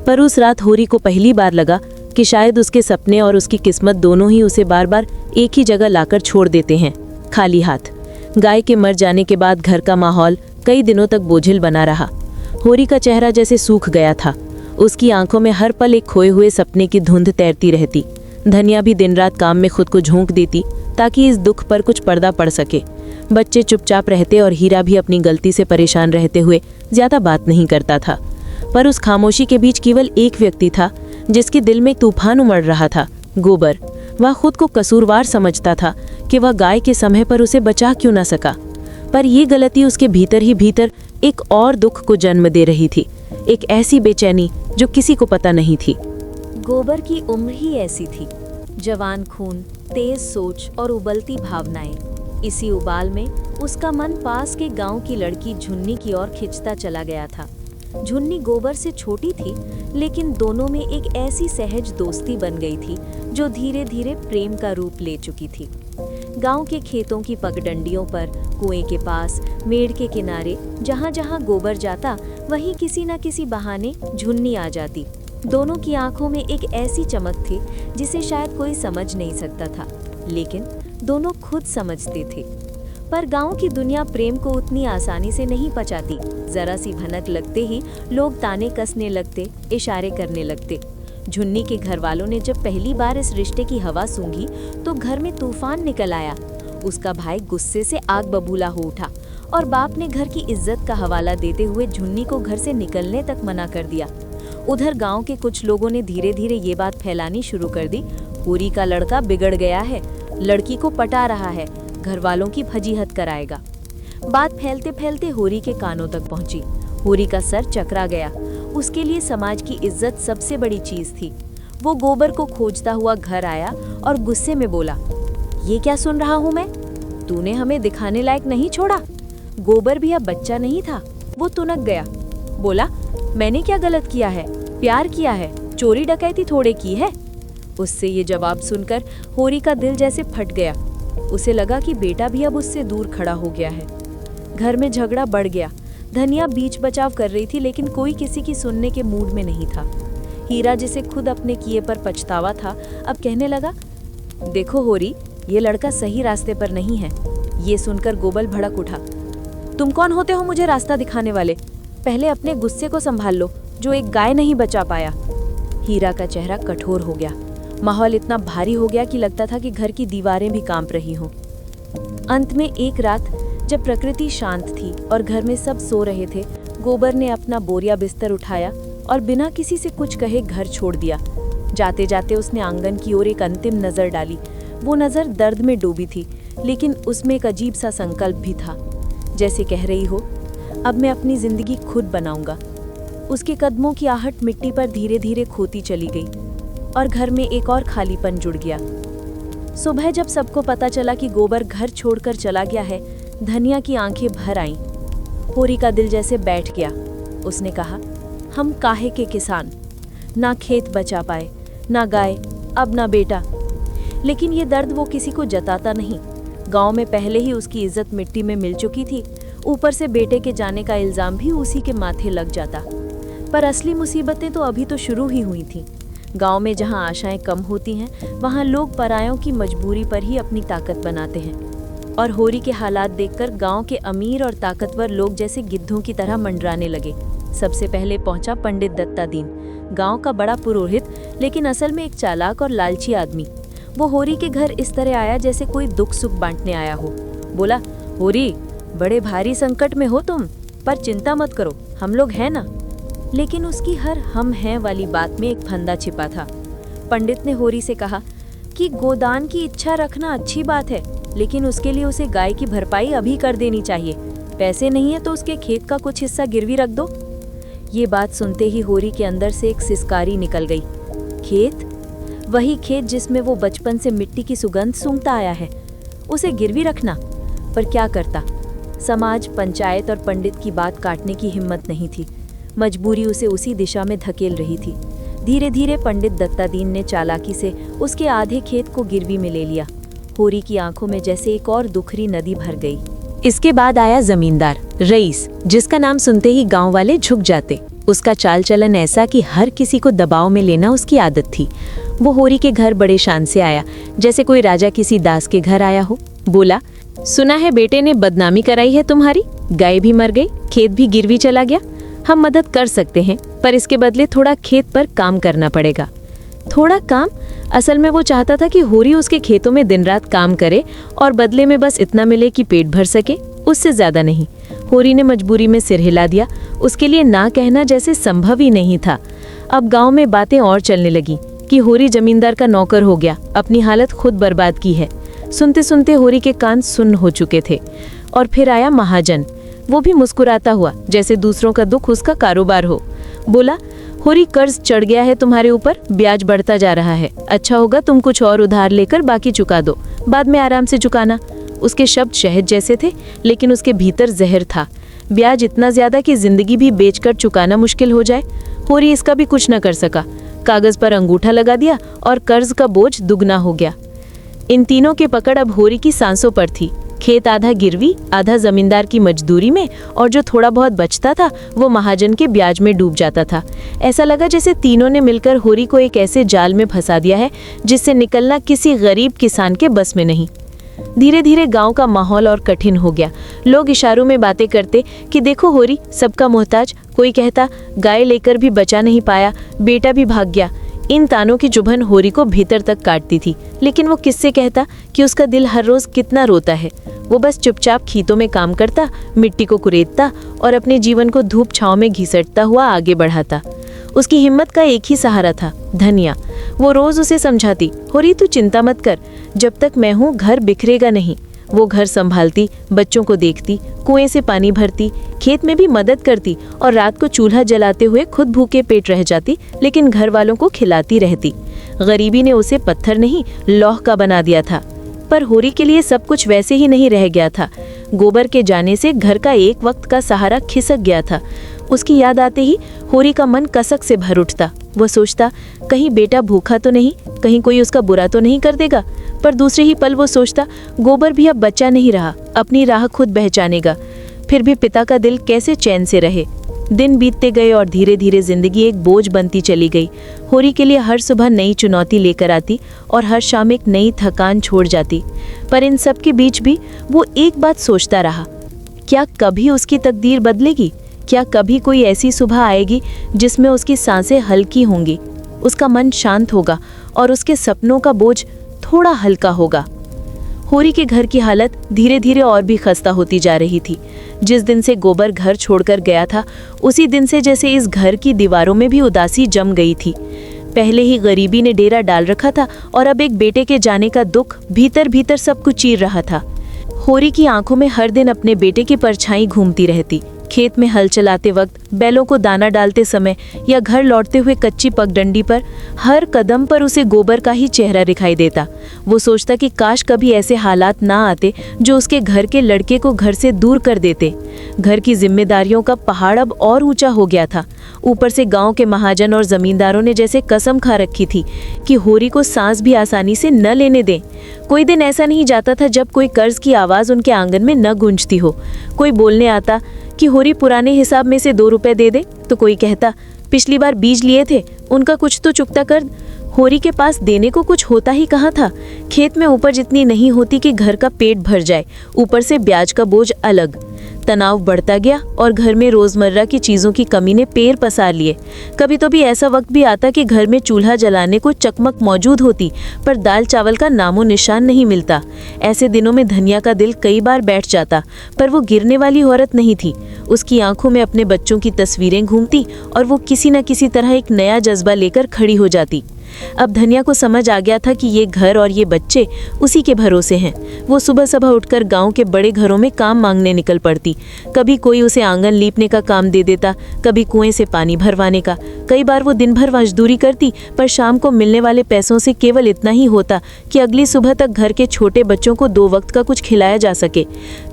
पर उस रात होरी को पहली बार लगा कि शायद उसके सपने और उसकी किस्मत दोनों ही उसे बार बार एक ही जगह लाकर छोड़ देते हैं, खाली हाथ। गाय के मर जाने के बाद घर का माहौल कई दिनों तक बोझिल बना रहा। होरी का चेहरा जैसे सूख गया था। उसकी आंखों में हर पल एक खोए हुए सपने की धुंध तैरती रहती। धनिया भी दिन रात काम में खुद को झोंक देती ताकि इस दुख पर कुछ पर्दा पड़ सके। बच्चे चुपचाप रहते और हीरा भी अपनी गलती से परेशान रहते हुए ज्यादा बात नहीं करता था। पर उस खामोशी के बीच केवल एक व्यक्ति था जिसके दिल में तूफान उमड़ रहा था, गोबर। वह खुद को कसूरवार समझता था कि वह गाय के समय पर उसे बचा क्यों न सका। पर यह गलती उसके भीतर ही भीतर एक और दुख को जन्म दे रही थी, एक ऐसी बेचैनी जो किसी को पता नहीं थी। गोबर की उम्र ही ऐसी थी, जवान खून, तेज सोच और उबलती भावनाएं। इसी उबाल में उसका मन पास के गांव की लड़की झुन्नी की ओर खिंचता चला गया था। झुन्नी गोबर से छोटी थी, लेकिन दोनों में एक ऐसी सहज दोस्ती बन गई थी जो धीरे धीरे प्रेम का रूप ले चुकी थी। गांव के खेतों की पगडंडियों पर, कुएं के पास, मेड़ के किनारे, जहां जहां गोबर जाता वहीं किसी न किसी बहाने झुन्नी आ जाती। दोनों की आंखों में एक ऐसी चमक थी जिसे शायद कोई समझ नहीं सकता था, लेकिन दोनों खुद समझते थे। पर गांव की दुनिया प्रेम को उतनी आसानी से नहीं पचाती। जरा सी भनक लगते ही लोग ताने कसने लगते, इशारे करने लगते। झुन्नी के घर वालों ने जब पहली बार इस रिश्ते की हवा सूंघी तो घर में तूफान निकल आया। उसका भाई गुस्से से आग बबूला हो उठा और बाप ने घर की इज्जत का हवाला देते हुए झुन्नी को घर से निकलने तक मना कर दिया। उधर गांव के कुछ लोगों ने धीरे धीरे ये बात फैलानी शुरू कर दी, होरी का लड़का बिगड़ गया है, लड़की को पटा रहा है, घर वालों की फजीहत कराएगा। बात फैलते फैलते होरी के कानों तक पहुंची। होरी का सर चकरा गया। उसके लिए समाज की इज्जत सबसे बड़ी चीज थी। वो गोबर को खोजता हुआ घर आया और गुस्से में बोला, ये क्या सुन रहा हूँ मैं? तूने हमें दिखाने लायक नहीं छोड़ा। गोबर भी अब बच्चा नहीं था, वो तुनक गया। बोला, मैंने क्या गलत किया है? प्यार किया है, चोरी डकैती थोड़े की है। उससे ये जवाब सुनकर होरी का दिल जैसे फट गया। उसे लगा कि बेटा भी अब उससे दूर खड़ा हो गया है। घर में झगड़ा बढ़ गया। धनिया बीच बचाव कर रही थी, लेकिन कोई किसी की सुनने के मूड में नहीं था। हीरा, जिसे खुद अपने किए पर पछतावा था, अब कहने लगा, देखो होरी, ये लड़का सही रास्ते पर नहीं है। ये सुनकर गोबर भड़क उठा, तुम कौन होते हो मुझे रास्ता दिखाने वाले? पहले अपने गुस्से को संभाल लो, जो एक गाय नहीं बचा पाया। हीरा का चेहरा कठोर हो गया। माहौल इतना भारी हो गया कि लगता था कि घर की दीवारें भी कांप रही हों। अंत में एक रात जब प्रकृति शांत थी और घर में सब सो रहे थे, गोबर ने अपना बोरिया बिस्तर उठाया और बिना किसी से कुछ कहे घर छोड़ दिया। जाते जाते उसने आंगन की ओर एक अंतिम नजर डाली। वो नजर दर्द में डूबी थी, लेकिन उसमें एक अजीब सा संकल्प भी था, जैसे कह रही हो, अब मैं अपनी जिंदगी खुद बनाऊंगा। उसके कदमों की आहट मिट्टी पर धीरे धीरे खोती चली गई और घर में एक और खालीपन जुड़ गया। सुबह जब सबको पता चला कि गोबर घर छोड़कर चला गया है, धनिया की आंखें भर आईं। होरी का दिल जैसे बैठ गया। उसने कहा, हम काहे के किसान, ना खेत बचा पाए, ना गाय, अब ना बेटा। लेकिन ये दर्द वो किसी को जताता नहीं। गांव में पहले ही उसकी इज्जत मिट्टी में मिल चुकी थी, ऊपर से बेटे के जाने का इल्जाम भी उसी के माथे लग जाता। पर असली मुसीबतें तो अभी तो शुरू ही हुई थीं। गांव में जहां आशाएं कम होती हैं, वहां लोग परायों की मजबूरी पर ही अपनी ताकत बनाते हैं। और होरी के हालात देखकर गांव के अमीर और ताकतवर लोग जैसे गिद्धों की तरह मंडराने लगे। सबसे पहले पहुंचा पंडित दत्ता दीन, गांव का बड़ा पुरोहित, लेकिन असल में एक चालाक और लालची आदमी। वो होरी के घर इस तरह आया जैसे कोई दुख सुख बांटने आया हो। बोला, होरी, बड़े भारी संकट में हो तुम, पर चिंता मत करो, हम लोग हैं ना। लेकिन उसकी हर हम हैं वाली बात में एक फंदा छिपा था। पंडित ने होरी से कहा कि गोदान की इच्छा रखना अच्छी बात है, लेकिन उसके लिए उसे गाय की भरपाई अभी कर देनी चाहिए। पैसे नहीं है तो उसके खेत का कुछ हिस्सा गिरवी रख दो। ये बात सुनते ही होरी के अंदर से एक सिसकारी निकल गई। खेत? वही खेत जिसमें वो बचपन से मिट्टी की सुगंध सूंघता आया है, उसे गिरवी रखना? पर क्या करता? समाज, पंचायत और पंडित की बात काटने की हिम्मत नहीं थी। मजबूरी उसे उसी दिशा में धकेल रही थी। धीरे धीरे पंडित दत्तादीन ने चालाकी से उसके आधे खेत को गिरवी में ले लिया। होरी की आंखों में जैसे एक और दुखरी नदी भर गई। इसके बाद आया जमींदार, रईस, जिसका नाम सुनते ही गांव वाले झुक जाते। उसका चाल चलन ऐसा कि हर किसी को दबाव में लेना उसकी आदत थी। वो होरी के घर बड़े शान से आया, जैसे कोई राजा किसी दास के घर आया हो। बोला, सुना है बेटे ने बदनामी कराई है तुम्हारी, गाय भी मर गई, खेत भी गिरवी चला गया। हम मदद कर सकते हैं, पर इसके बदले थोड़ा खेत पर काम करना पड़ेगा। थोड़ा काम? असल में वो चाहता था कि होरी उसके खेतों में दिन रात काम करे और बदले में बस इतना मिले कि पेट भर सके, उससे ज्यादा नहीं। होरी ने मजबूरी में सिर हिला दिया। उसके लिए ना कहना जैसे संभव ही नहीं था। अब गांव में बातें और चलने लगी कि होरी जमींदार का नौकर हो गया, अपनी हालत खुद बर्बाद की है। सुनते सुनते होरी के कान सुन्न हो चुके थे। और फिर आया महाजन, वो भी मुस्कुराता हुआ, जैसे दूसरों का दुख उसका कारोबार हो। बोला, होरी, कर्ज चढ़ गया है तुम्हारे ऊपर, ब्याज बढ़ता जा रहा है। अच्छा होगा तुम कुछ और उधार लेकर बाकी चुका दो, बाद में आराम से चुकाना। उसके शब्द शहद जैसे थे, लेकिन उसके भीतर जहर था। ब्याज इतना ज्यादा कि जिंदगी भी बेचकर चुकाना मुश्किल हो जाए। होरी इसका भी कुछ न कर सका। कागज पर अंगूठा लगा दिया और कर्ज का बोझ दुगना हो गया। इन तीनों की पकड़ अब होरी की सांसों पर थी। खेत आधा गिरवी, आधा जमींदार की मजदूरी में, और जो थोड़ा बहुत बचता था वो महाजन के ब्याज में डूब जाता था। ऐसा लगा जैसे तीनों ने मिलकर होरी को एक ऐसे जाल में फंसा दिया है जिससे निकलना किसी गरीब किसान के बस में नहीं। धीरे धीरे गांव का माहौल और कठिन हो गया। लोग इशारों में बातें करते कि देखो होरी सबका मोहताज, कोई कहता गाय लेकर भी बचा नहीं पाया, बेटा भी भाग गया। इन तानों की चुभन होरी को भीतर तक काटती थी, लेकिन वो किससे कहता कि उसका दिल हर रोज कितना रोता है। वो बस चुपचाप खेतों में काम करता, मिट्टी को कुरेदता और अपने जीवन को धूप छांव में घिसटता हुआ आगे बढ़ाता। उसकी हिम्मत का एक ही सहारा था, धनिया। वो रोज उसे समझाती, होरी तू चिंता मत कर, जब तक मैं हूँ घर बिखरेगा नहीं। वो घर संभालती, बच्चों को देखती, कुएं से पानी भरती, खेत में भी मदद करती और रात को चूल्हा जलाते हुए खुद भूखे पेट रह जाती, लेकिन घर वालों को खिलाती रहती। गरीबी ने उसे पत्थर नहीं, लौह का बना दिया था। पर होरी के लिए सब कुछ वैसे ही नहीं रह गया था। गोबर के जाने से घर का एक वक्त का सहारा खिसक गया था। उसकी याद आते ही होरी का मन कसक से भर उठता। वो सोचता, कहीं बेटा भूखा तो नहीं, कहीं कोई उसका बुरा तो नहीं कर देगा। पर दूसरे ही पल वो सोचता, गोबर भी अब बच्चा नहीं रहा, अपनी राह खुद पहचानेगा। फिर भी पिता का दिल कैसे चैन से रहे। दिन बीतते गए और धीरे धीरे जिंदगी एक बोझ बनती चली गई। होरी के लिए हर सुबह नई चुनौती लेकर आती और हर शाम एक नई थकान छोड़ जाती। पर इन सब के बीच भी वो एक बात सोचता रहा, क्या कभी उसकी तकदीर बदलेगी? क्या कभी कोई ऐसी सुबह आएगी जिसमें उसकी सांसें हल्की होंगी, उसका मन शांत होगा और उसके सपनों का बोझ थोड़ा हल्का होगा? होरी के घर की हालत धीरे धीरे और भी खस्ता होती जा रही थी। जिस दिन से गोबर घर छोड़कर गया था, उसी दिन से जैसे इस घर की दीवारों में भी उदासी जम गई थी। पहले ही गरीबी ने डेरा डाल रखा था और अब एक बेटे के जाने का दुख भीतर भीतर सब कुछ चीर रहा था। होरी की आंखों में हर दिन अपने बेटे की परछाई घूमती रहती। खेत में हल चलाते वक्त, बैलों को दाना डालते समय या घर लौटते हुए कच्ची पगडंडी पर, हर कदम पर उसे गोबर का ही चेहरा दिखाई देता। वो सोचता कि काश कभी ऐसे हालात ना आते जो उसके घर के लड़के को घर से दूर कर देते। घर की जिम्मेदारियों का पहाड़ अब और ऊंचा हो गया था। ऊपर से गांव के महाजन और जमींदारों ने जैसे कसम खा रखी थी कि होरी को सांस भी आसानी से न लेने दें। कोई दिन ऐसा नहीं जाता था जब कोई कर्ज की आवाज़ उनके आंगन में न गूंजती हो। कोई बोलने आता कि होरी पुराने हिसाब में से 2 रुपए दे दे, तो कोई कहता पिछली बार बीज लिए थे, उनका कुछ तो चुकता कर। होरी के पास देने को कुछ होता ही कहाँ था। खेत में उपज इतनी नहीं होती कि घर का पेट भर जाए, ऊपर से ब्याज का बोझ अलग। तनाव बढ़ता गया और घर में रोजमर्रा की चीजों की कमी ने पैर पसार लिए। कभी तो भी ऐसा वक्त भी आता कि घर में चूल्हा जलाने को चकमक मौजूद होती, पर दाल चावल का नामो निशान नहीं मिलता। ऐसे दिनों में धनिया का दिल कई बार बैठ जाता, पर वो गिरने वाली औरत नहीं थी। उसकी आंखों में अपने बच्चों की तस्वीरें घूमती और वो किसी न किसी तरह एक नया जज्बा लेकर खड़ी हो जाती। अब धनिया को समझ आ गया था कि ये घर और ये बच्चे उसी के भरोसे हैं। वो सुबह सुबह उठकर गांव के बड़े घरों में काम मांगने निकल पड़ती। कभी कोई उसे आंगन लीपने का काम दे देता, कभी कुएं से पानी भरवाने का। कई बार वो दिन भर मजदूरी करती, पर शाम को मिलने वाले पैसों से केवल इतना ही होता कि अगली सुबह तक घर के छोटे बच्चों को 2 वक्त का कुछ खिलाया जा सके।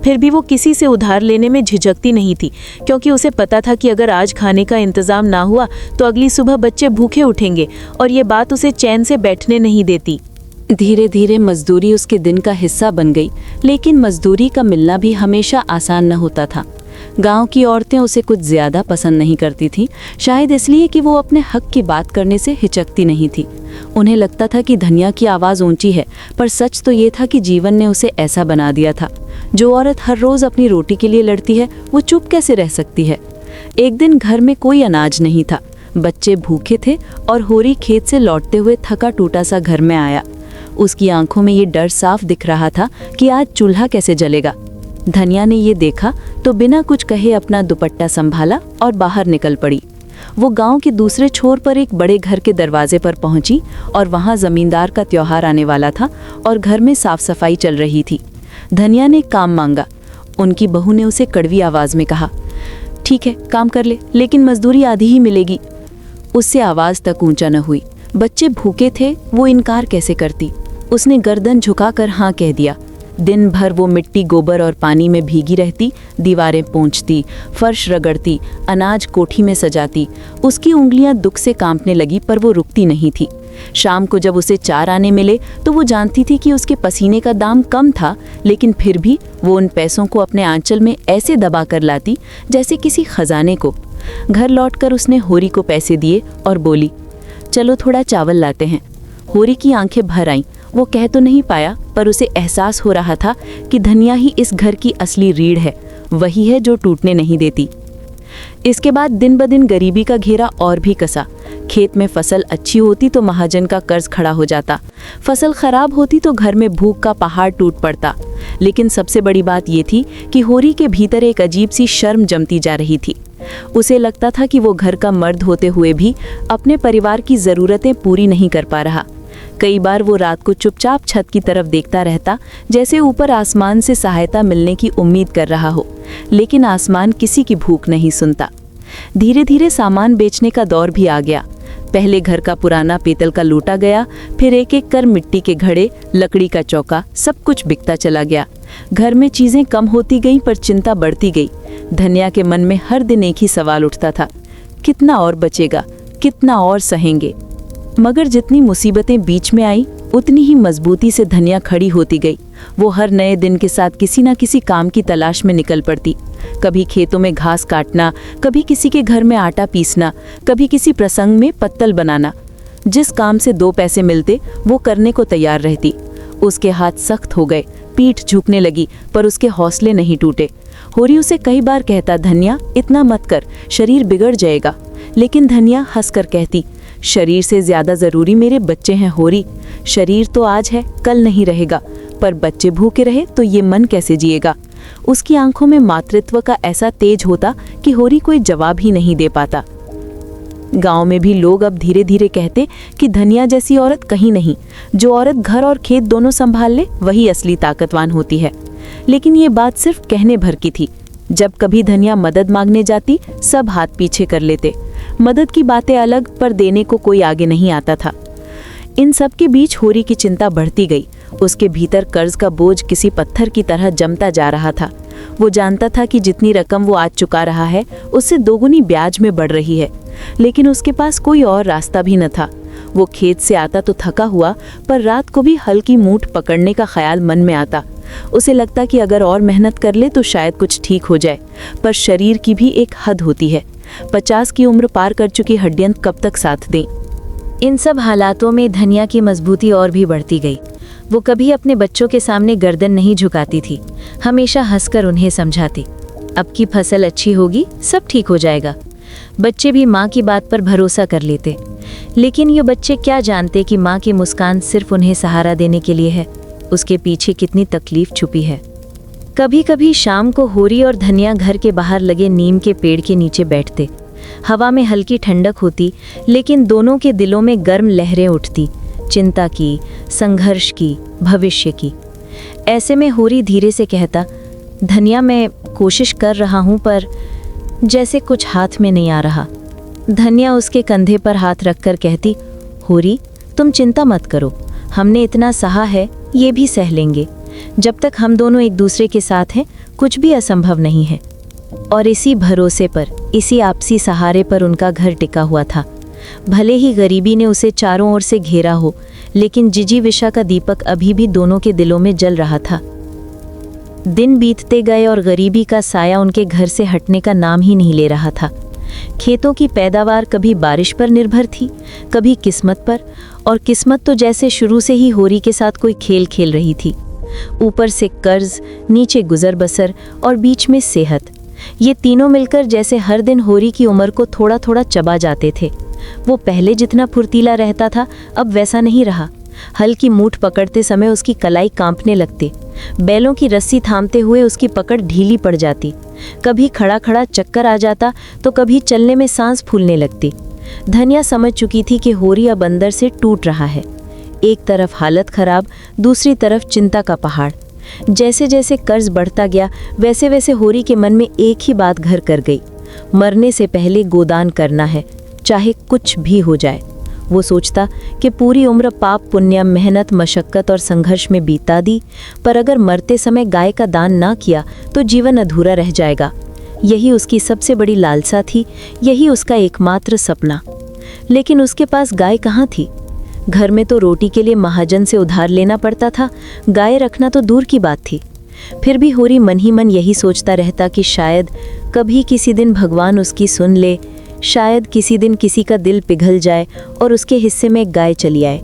फिर भी वो किसी से उधार लेने में झिझकती नहीं थी, क्योंकि उसे पता था कि अगर आज खाने का इंतजाम ना हुआ तो अगली सुबह बच्चे भूखे उठेंगे और ये बात उसे चैन से बैठने नहीं देती। धीरे धीरे मजदूरी उसके दिन का हिस्सा बन गई, लेकिन मजदूरी का मिलना भी हमेशा आसान न होता था। गांव की औरतें उसे कुछ ज्यादा पसंद नहीं करती थीं, शायद इसलिए कि वो अपने हक की बात करने से हिचकती नहीं थी। उन्हें लगता था कि धनिया की आवाज़ ऊंची है, पर सच तो ये था कि जीवन ने उसे ऐसा बना दिया था। जो औरत हर रोज़ अपनी रोटी के लिए लड़ती है, वो चुप कैसे रह सकती है। एक दिन घर में कोई अनाज नहीं था, बच्चे भूखे थे और होरी खेत से लौटते हुए थका टूटा सा घर में आया। उसकी आंखों में ये डर साफ दिख रहा था कि आज चूल्हा कैसे जलेगा। धनिया ने ये देखा तो बिना कुछ कहे अपना दुपट्टा संभाला और बाहर निकल पड़ी। वो गांव के दूसरे छोर पर एक बड़े घर के दरवाजे पर पहुंची और वहां जमींदार का त्योहार आने वाला था और घर में साफ सफाई चल रही थी। धनिया ने काम मांगा। उनकी बहू ने उसे कड़वी आवाज में कहा, ठीक है काम कर ले, लेकिन मजदूरी आधी ही मिलेगी। उससे आवाज तक ऊंचा न हुई। बच्चे भूखे थे, वो इनकार कैसे करती। उसने गर्दन झुकाकर हाँ कह दिया। दिन भर वो मिट्टी, गोबर और पानी में भीगी रहती, दीवारें पोंछती, फर्श रगड़ती, अनाज कोठी में सजाती। उसकी उंगलियां दुख से कांपने लगी, पर वो रुकती नहीं थी। शाम को जब उसे 4 आने मिले तो वो जानती थी कि उसके पसीने का दाम कम था, लेकिन फिर भी वो उन पैसों को अपने आंचल में ऐसे दबा कर लाती जैसे किसी खजाने को। घर लौटकर उसने होरी को पैसे दिए और बोली, चलो थोड़ा चावल लाते हैं। होरी की आंखें भर आईं। वो कह तो नहीं पाया, पर उसे एहसास हो रहा था कि धनिया ही इस घर की असली रीढ़ है, वही है जो टूटने नहीं देती। इसके बाद दिन ब दिन गरीबी का घेरा और भी कसा। खेत में फसल अच्छी होती तो महाजन का कर्ज खड़ा हो जाता, फसल खराब होती तो घर में भूख का पहाड़ टूट पड़ता। लेकिन सबसे बड़ी बात ये थी कि होरी के भीतर एक अजीब सी शर्म जमती जा रही थी। उसे लगता था कि वो घर का मर्द होते हुए भी अपने परिवार की ज़रूरतें पूरी नहीं कर पा रहा। कई बार वो रात को चुपचाप छत की तरफ देखता रहता, जैसे ऊपर आसमान से सहायता मिलने की उम्मीद कर रहा हो, लेकिन आसमान किसी की भूख नहीं सुनता। धीरे धीरे सामान बेचने का दौर भी आ गया। पहले घर का पुराना पीतल का लूटा गया, फिर एक एक कर मिट्टी के घड़े, लकड़ी का चौका, सब कुछ बिकता चला गया। घर में चीजें कम होती गईं पर चिंता बढ़ती गई। धन्या के मन में हर दिन एक ही सवाल उठता था, कितना और बचेगा, कितना और सहेंगे। मगर जितनी मुसीबतें बीच में आई उतनी ही मजबूती से धन्या खड़ी होती गई। वो हर नए दिन के साथ किसी न किसी काम की तलाश में निकल पड़ती। कभी खेतों में घास काटना, कभी किसी के घर में आटा पीसना, कभी किसी प्रसंग में पत्तल बनाना। जिस काम से 2 पैसे मिलते वो करने को तैयार रहती। उसके हाथ सख्त हो गए, पीठ झुकने लगी, पर उसके हौसले नहीं टूटे। होरी उसे कई बार कहता, धन्या इतना मत कर, शरीर बिगड़ जाएगा। लेकिन धन्या हंसकर कहती, शरीर से ज्यादा जरूरी मेरे बच्चे हैं होरी। शरीर तो आज है, कल नहीं रहेगा, पर बच्चे भूखे रहे तो ये मन कैसे जिएगा। उसकी आंखों में मातृत्व का ऐसा तेज होता कि होरी कोई जवाब ही नहीं दे पाता। गांव में भी लोग अब धीरे धीरे कहते कि धन्या जैसी औरत कहीं नहीं। जो औरत घर और खेत दोनों संभाल ले वही असली ताकतवान होती है। लेकिन ये बात सिर्फ कहने भर की थी। जब कभी धन्या मदद मांगने जाती, सब हाथ पीछे कर लेते। मदद की बातें अलग, पर देने को कोई आगे नहीं आता था। इन सब के बीच होरी की चिंता बढ़ती गई। उसके भीतर कर्ज का बोझ किसी पत्थर की तरह जमता जा रहा था। वो जानता था कि जितनी रकम वो आज चुका रहा है उससे दोगुनी ब्याज में बढ़ रही है, लेकिन उसके पास कोई और रास्ता भी न था। वो खेत से आता तो थका हुआ, पर रात को भी हल्की मूठ पकड़ने का ख्याल मन में आता। उसे लगता कि अगर और मेहनत कर ले तो शायद कुछ ठीक हो जाए, पर शरीर की भी एक हद होती है। 50 की उम्र पार कर चुकी हड्डियां कब तक साथ दें। इन सब हालातों में धन्या की मजबूती और भी बढ़ती गई। वो कभी अपने बच्चों के सामने गर्दन नहीं झुकाती थी, हमेशा हंसकर उन्हें समझाती, अब की फसल अच्छी होगी, सब ठीक हो जाएगा। बच्चे भी माँ की बात पर भरोसा कर लेते। लेकिन ये बच्चे क्या जानते कि माँ की मुस्कान सिर्फ उन्हें सहारा देने के लिए है, उसके पीछे कितनी तकलीफ छुपी है। कभी कभी शाम को होरी और धन्या घर के बाहर लगे नीम के पेड़ के नीचे बैठते। हवा में हल्की ठंडक होती, लेकिन दोनों के दिलों में गर्म लहरें उठती, चिंता की, संघर्ष की, भविष्य की। ऐसे में होरी धीरे से कहता, धन्या मैं कोशिश कर रहा हूँ, पर जैसे कुछ हाथ में नहीं आ रहा। धन्या उसके कंधे पर हाथ रखकर कहती, होरी तुम चिंता मत करो, हमने इतना सहा है, ये भी सह लेंगे। जब तक हम दोनों एक दूसरे के साथ हैं, कुछ भी असंभव नहीं है। और इसी भरोसे पर, इसी आपसी सहारे पर उनका घर टिका हुआ था। भले ही गरीबी ने उसे चारों ओर से घेरा हो, लेकिन जिजीविषा का दीपक अभी भी दोनों के दिलों में जल रहा था। दिन बीतते गए और गरीबी का साया उनके घर से हटने का नाम ही नहीं ले रहा था। खेतों की पैदावार कभी बारिश पर निर्भर थी, कभी किस्मत पर, और किस्मत तो जैसे शुरू से ही होरी के साथ कोई खेल खेल रही थी। ऊपर से कर्ज, नीचे गुजर बसर और बीच में सेहत, ये तीनों मिलकर जैसे हर दिन होरी की उम्र को थोड़ा थोड़ा चबा जाते थे। वो पहले जितना फुर्तीला रहता था अब वैसा नहीं रहा। हल की मूठ पकड़ते समय उसकी कलाई कांपने लगती, बैलों की रस्सी थामते हुए उसकी पकड़ ढीली पड़ जाती, कभी खड़ा खड़ा चक्कर आ जाता तो कभी चलने में सांस फूलने लगती। धन्या समझ चुकी थी कि होरी अब अंदर से टूट रहा है। एक तरफ हालत खराब, दूसरी तरफ चिंता का पहाड़। जैसे जैसे कर्ज बढ़ता गया, वैसे वैसे होरी के मन में एक ही बात घर कर गई, मरने से पहले गोदान करना है, चाहे कुछ भी हो जाए। वो सोचता कि पूरी उम्र पाप पुण्य, मेहनत, मशक्कत और संघर्ष में बीता दी, पर अगर मरते समय गाय का दान ना किया तो जीवन अधूरा रह जाएगा। यही उसकी सबसे बड़ी लालसा थी, यही उसका एकमात्र सपना। लेकिन उसके पास गाय कहाँ थी? घर में तो रोटी के लिए महाजन से उधार लेना पड़ता था, गाय रखना तो दूर की बात थी। फिर भी होरी मन ही मन यही सोचता रहता कि शायद कभी किसी दिन भगवान उसकी सुन ले, शायद किसी दिन किसी का दिल पिघल जाए और उसके हिस्से में गाय चली आए।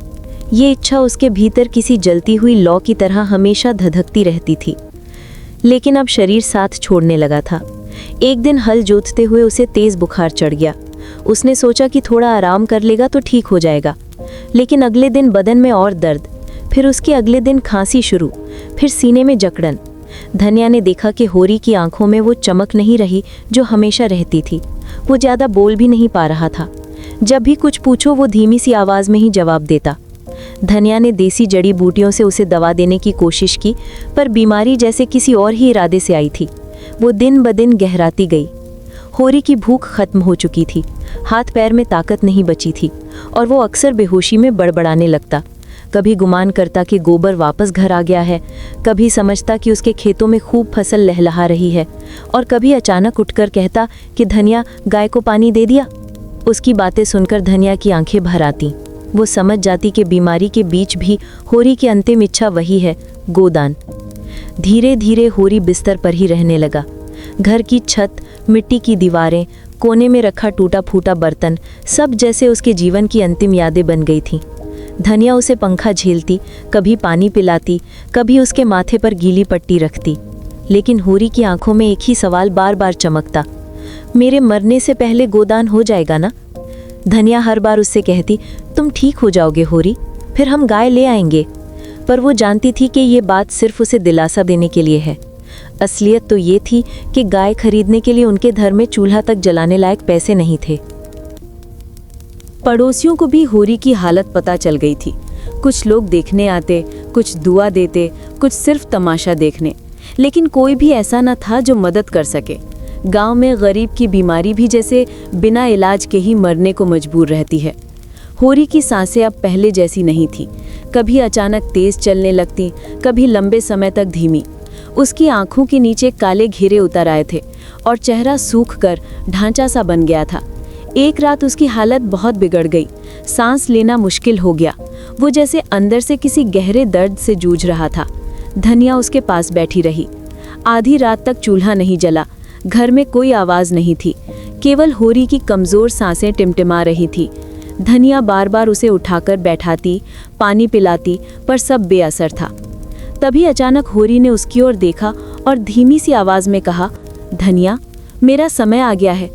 ये इच्छा उसके भीतर किसी जलती हुई लौ की तरह हमेशा धधकती रहती थी। लेकिन अब शरीर साथ छोड़ने लगा था। एक दिन हल जोतते हुए उसे तेज बुखार चढ़ गया। उसने सोचा कि थोड़ा आराम कर लेगा तो ठीक हो जाएगा, लेकिन अगले दिन बदन में और दर्द, फिर उसके अगले दिन खांसी शुरू, फिर सीने में जकड़न। धन्या ने देखा कि होरी की आंखों में वो चमक नहीं रही जो हमेशा रहती थी। वो ज़्यादा बोल भी नहीं पा रहा था। जब भी कुछ पूछो वो धीमी सी आवाज़ में ही जवाब देता। धन्या ने देसी जड़ी बूटियों से उसे दवा देने की कोशिश की, पर बीमारी जैसे किसी और ही इरादे से आई थी। वो दिन ब दिन गहराती गई। होरी की भूख खत्म हो चुकी थी, हाथ पैर में ताकत नहीं बची थी और वो अक्सर बेहोशी में बड़बड़ाने लगता। कभी गुमान करता कि गोबर वापस घर आ गया है, कभी समझता कि उसके खेतों में खूब फसल लहलहा रही है, और कभी अचानक उठकर कहता कि धनिया, गाय को पानी दे दिया। उसकी बातें सुनकर धनिया की आंखें भर आती। वो समझ जाती कि बीमारी के बीच भी होरी की अंतिम इच्छा वही है, गोदान। धीरे धीरे होरी बिस्तर पर ही रहने लगा। घर की छत, मिट्टी की दीवारें, कोने में रखा टूटा फूटा बर्तन, सब जैसे उसके जीवन की अंतिम यादें बन गई थीं। धनिया उसे पंखा झेलती, कभी पानी पिलाती, कभी उसके माथे पर गीली पट्टी रखती, लेकिन होरी की आंखों में एक ही सवाल बार बार चमकता, मेरे मरने से पहले गोदान हो जाएगा ना? धनिया हर बार उससे कहती, तुम ठीक हो जाओगे होरी, फिर हम गाय ले आएंगे। पर वो जानती थी कि ये बात सिर्फ उसे दिलासा देने के लिए है। असलियत तो ये थी कि गाय खरीदने के लिए उनके घर में चूल्हा तक जलाने लायक पैसे नहीं थे। पड़ोसियों को भी होरी की हालत पता चल गई थी। कुछ लोग देखने आते, कुछ दुआ देते, कुछ सिर्फ तमाशा देखने, लेकिन कोई भी ऐसा न था जो मदद कर सके। गांव में गरीब की बीमारी भी जैसे बिना इलाज के ही मरने को मजबूर रहती है। होरी की सांसें अब पहले जैसी नहीं थी। कभी अचानक तेज चलने लगती, कभी लंबे समय तक धीमी। उसकी आंखों के नीचे काले घेरे उतर आए थे और चेहरा सूख कर ढांचा सा बन गया था। एक रात उसकी हालत बहुत बिगड़ गई। सांस लेना मुश्किल हो गया। वो जैसे अंदर से किसी गहरे दर्द से जूझ रहा था। धनिया उसके पास बैठी रही। आधी रात तक चूल्हा नहीं जला, घर में कोई आवाज़ नहीं थी, केवल होरी की कमज़ोर सांसें टिमटिमा रही थी। धनिया बार बार उसे उठाकर बैठाती, पानी पिलाती, पर सब बेअसर था। तभी अचानक होरी ने उसकी ओर देखा और धीमी सी आवाज़ में कहा, धनिया, मेरा समय आ गया है,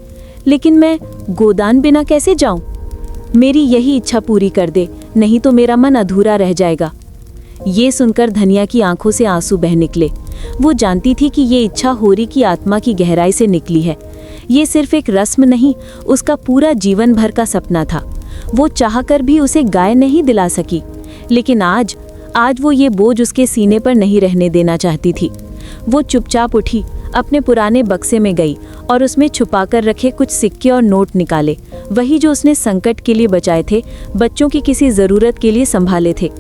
लेकिन मैं गोदान बिना कैसे जाऊं? मेरी यही इच्छा पूरी कर दे, नहीं तो मेरा मन अधूरा रह जाएगा। ये सुनकर धनिया की आंखों से आंसू बह निकले। वो जानती थी कि ये इच्छा होरी की आत्मा की गहराई से निकली है। ये सिर्फ एक रस्म नहीं, उसका पूरा जीवन भर का सपना था। वो चाहकर भी उसे गाय नहीं दिला सकी, लेकिन आज वो ये बोझ उसके सीने पर नहीं रहने देना चाहती थी। वो चुपचाप उठी, अपने पुराने बक्से में गई और उसमें छुपाकर रखे कुछ सिक्के और नोट निकाले, वही जो उसने संकट के लिए बचाए थे, बच्चों की किसी ज़रूरत के लिए संभाले थे।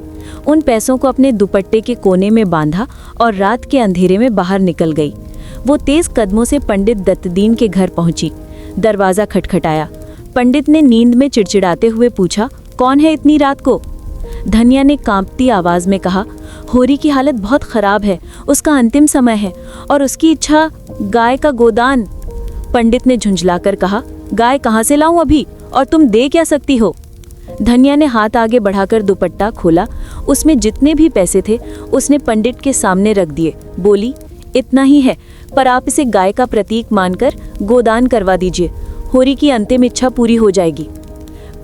उन पैसों को अपने दुपट्टे के कोने में बांधा और रात के अंधेरे में बाहर निकल गई। वो तेज कदमों से पंडित दत्तदीन के घर पहुंची। दरवाज़ा खटखटाया। पंडित ने नींद में चिड़चिड़ाते हुए पूछा, कौन है इतनी रात को? धनिया ने कांपती आवाज़ में कहा, होरी की हालत बहुत ख़राब है, उसका अंतिम समय है और उसकी इच्छा गाय का गोदान। पंडित ने झुंझलाकर कहा, गाय कहाँ से लाऊं अभी, और तुम दे क्या सकती हो? धनिया ने हाथ आगे बढ़ाकर दुपट्टा खोला। उसमें जितने भी पैसे थे उसने पंडित के सामने रख दिए। बोली, इतना ही है, पर आप इसे गाय का प्रतीक मानकर गोदान करवा दीजिए, होरी की अंतिम इच्छा पूरी हो जाएगी।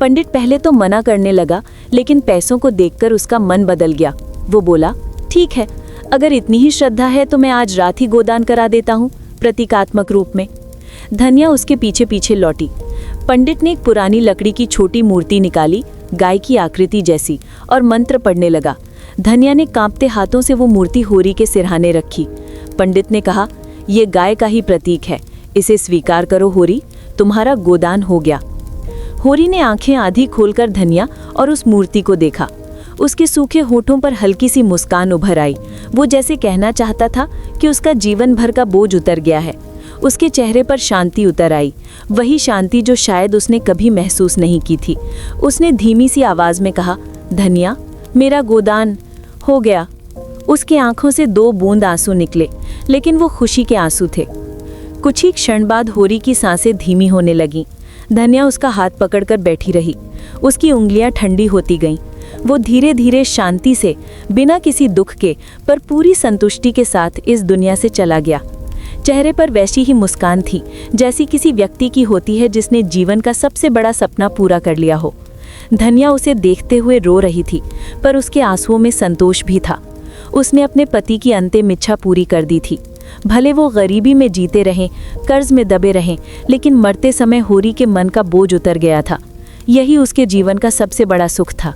पंडित पहले तो मना करने लगा, लेकिन पैसों को देखकर उसका मन बदल गया। वो बोला, ठीक है, अगर इतनी ही श्रद्धा है तो मैं आज रात ही गोदान करा देता हूँ, प्रतीकात्मक रूप में। धनिया उसके पीछे पीछे लौटी। पंडित ने एक पुरानी लकड़ी की छोटी मूर्ति निकाली, गाय की आकृति जैसी, और मंत्र पढ़ने लगा। धनिया ने कांपते हाथों से वो मूर्ति होरी के सिरहाने रखी। पंडित ने कहा, ये गाय का ही प्रतीक है, इसे स्वीकार करो होरी, तुम्हारा गोदान हो गया। होरी ने आंखें आधी खोलकर धनिया और उस मूर्ति को देखा। उसके सूखे होठों पर हल्की सी मुस्कान उभर आई। वो जैसे कहना चाहता था कि उसका जीवन भर का बोझ उतर गया है। उसके चेहरे पर शांति उतर आई, वही शांति जो शायद उसने कभी महसूस नहीं की थी। उसने धीमी सी आवाज़ में कहा, धनिया, मेरा गोदान हो गया। उसकी आंखों से 2 बूंद आंसू निकले, लेकिन वो खुशी के आंसू थे। कुछ ही क्षण बाद होरी की सांसें धीमी होने लगीं। धनिया उसका हाथ पकड़कर बैठी रही। उसकी उंगलियां ठंडी होती गईं। वो धीरे धीरे शांति से, बिना किसी दुख के, पर पूरी संतुष्टि के साथ इस दुनिया से चला गया। चेहरे पर वैसी ही मुस्कान थी जैसी किसी व्यक्ति की होती है जिसने जीवन का सबसे बड़ा सपना पूरा कर लिया हो। धन्या उसे देखते हुए रो रही थी, पर उसके आंसुओं में संतोष भी था। उसने अपने पति की अंतिम इच्छा पूरी कर दी थी। भले वो गरीबी में जीते रहें, कर्ज में दबे रहें, लेकिन मरते समय होरी के मन का बोझ उतर गया था। यही उसके जीवन का सबसे बड़ा सुख था।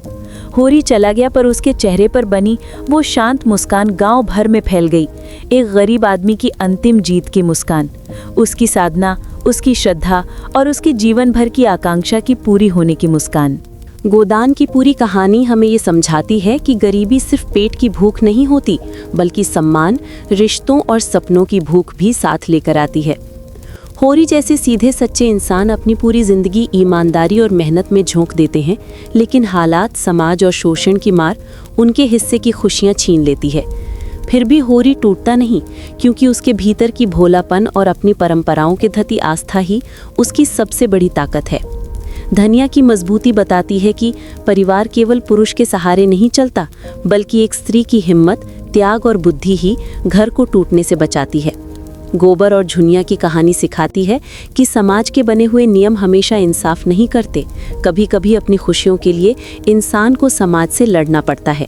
होरी चला गया, पर उसके चेहरे पर बनी वो शांत मुस्कान गांव भर में फैल गई। एक गरीब आदमी की अंतिम जीत की मुस्कान, उसकी साधना, उसकी श्रद्धा और उसकी जीवन भर की आकांक्षा की पूरी होने की मुस्कान। गोदान की पूरी कहानी हमें ये समझाती है कि गरीबी सिर्फ पेट की भूख नहीं होती, बल्कि सम्मान, रिश्तों और सपनों की भूख भी साथ लेकर आती है। होरी जैसे सीधे सच्चे इंसान अपनी पूरी जिंदगी ईमानदारी और मेहनत में झोंक देते हैं, लेकिन हालात, समाज और शोषण की मार उनके हिस्से की खुशियां छीन लेती है। फिर भी होरी टूटता नहीं, क्योंकि उसके भीतर की भोलापन और अपनी परंपराओं के प्रति आस्था ही उसकी सबसे बड़ी ताकत है। धनिया की मजबूती बताती है कि परिवार केवल पुरुष के सहारे नहीं चलता, बल्कि एक स्त्री की हिम्मत, त्याग और बुद्धि ही घर को टूटने से बचाती है। गोबर और झुनिया की कहानी सिखाती है कि समाज के बने हुए नियम हमेशा इंसाफ नहीं करते। कभी कभी अपनी खुशियों के लिए इंसान को समाज से लड़ना पड़ता है।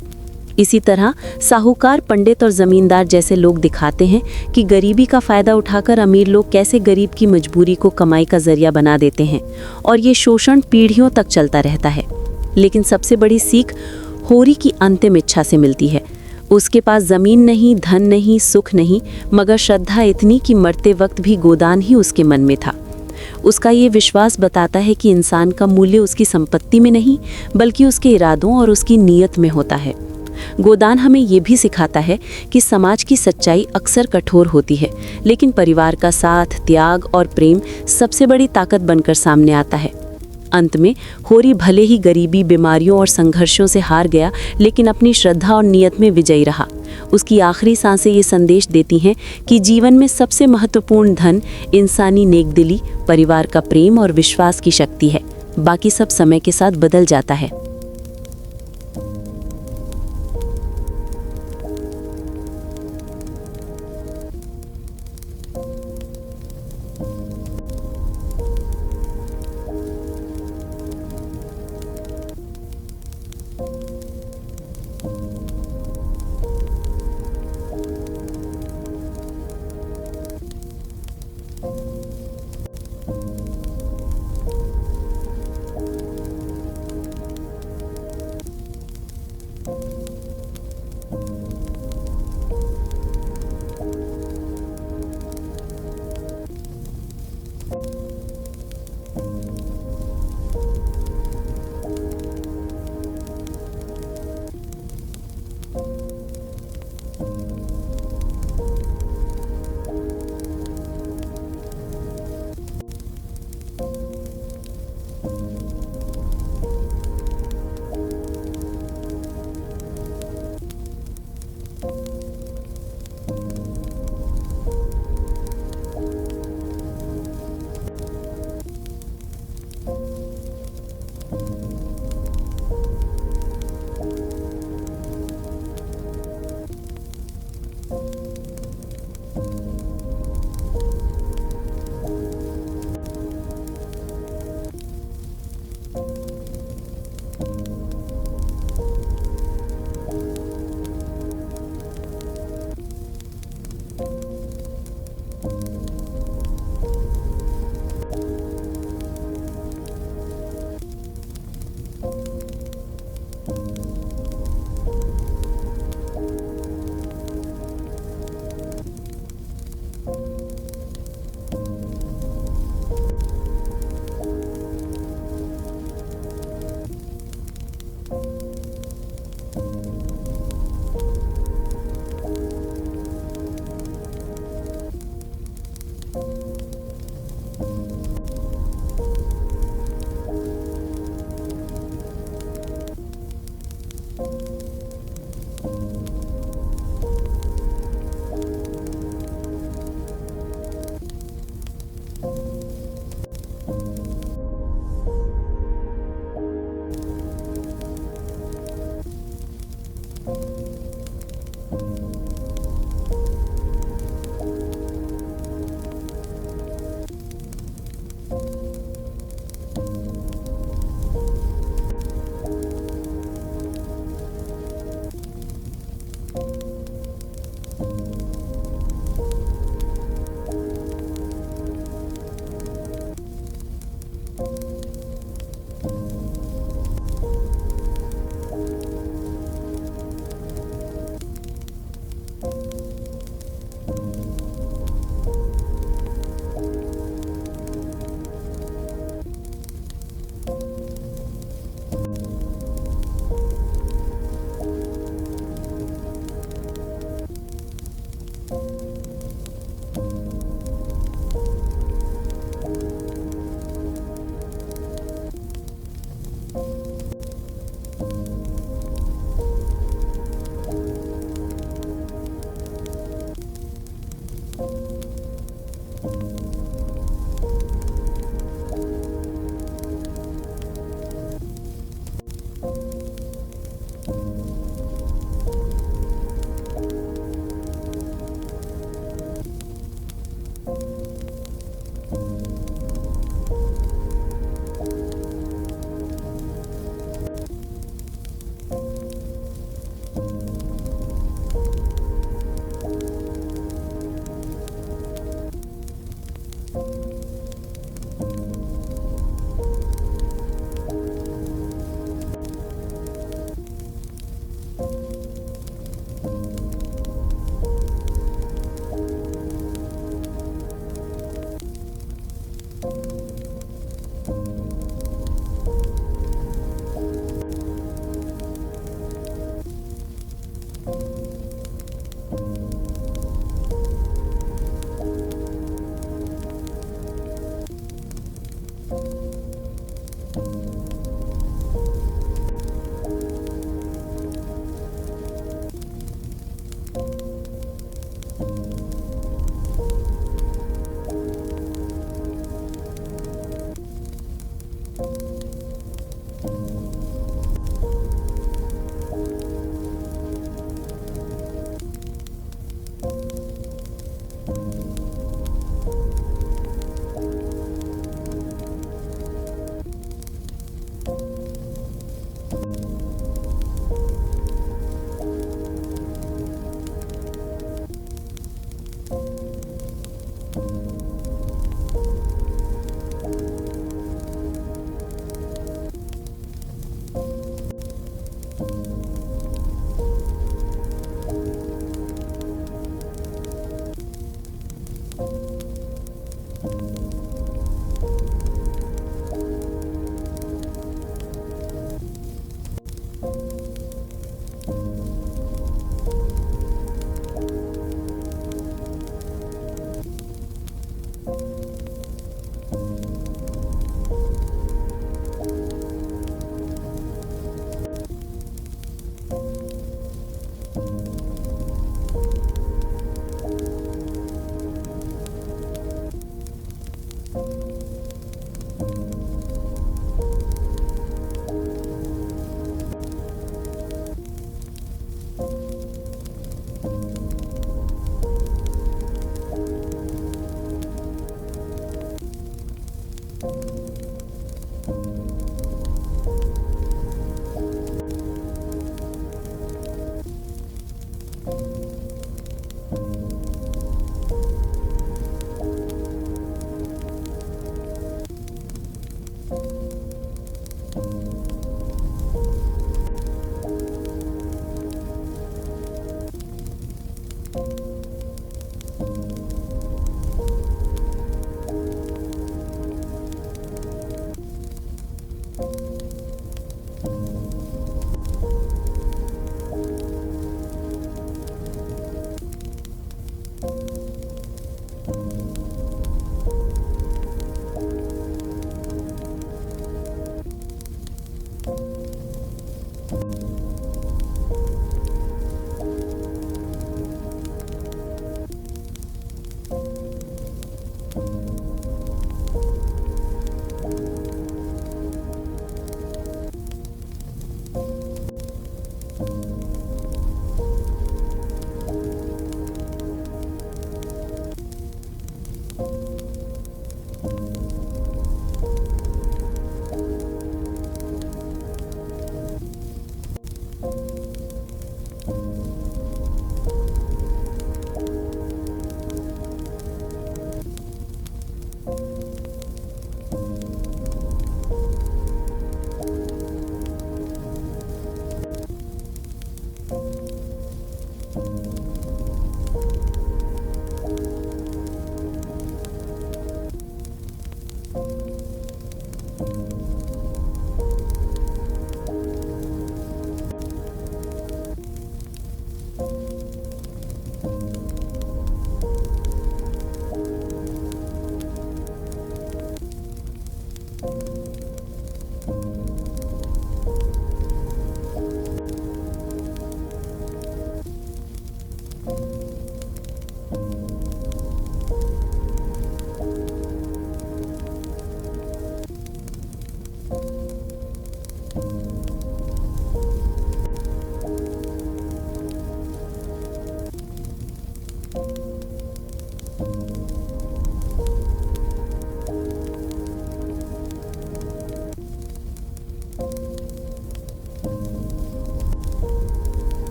इसी तरह साहूकार, पंडित और जमींदार जैसे लोग दिखाते हैं कि गरीबी का फायदा उठाकर अमीर लोग कैसे गरीब की मजबूरी को कमाई का जरिया बना देते हैं, और ये शोषण पीढ़ियों तक चलता रहता है। लेकिन सबसे बड़ी सीख होरी की अंतिम इच्छा से मिलती है। उसके पास जमीन नहीं, धन नहीं, सुख नहीं, मगर श्रद्धा इतनी कि मरते वक्त भी गोदान ही उसके मन में था। उसका ये विश्वास बताता है कि इंसान का मूल्य उसकी संपत्ति में नहीं, बल्कि उसके इरादों और उसकी नीयत में होता है। गोदान हमें ये भी सिखाता है कि समाज की सच्चाई अक्सर कठोर होती है, लेकिन परिवार का साथ, त्याग और प्रेम सबसे बड़ी ताकत बनकर सामने आता है। अंत में होरी भले ही गरीबी, बीमारियों और संघर्षों से हार गया, लेकिन अपनी श्रद्धा और नियत में विजयी रहा। उसकी आखिरी सांसें ये संदेश देती हैं कि जीवन में सबसे महत्वपूर्ण धन इंसानी नेकदिली, परिवार का प्रेम और विश्वास की शक्ति है। बाकी सब समय के साथ बदल जाता है।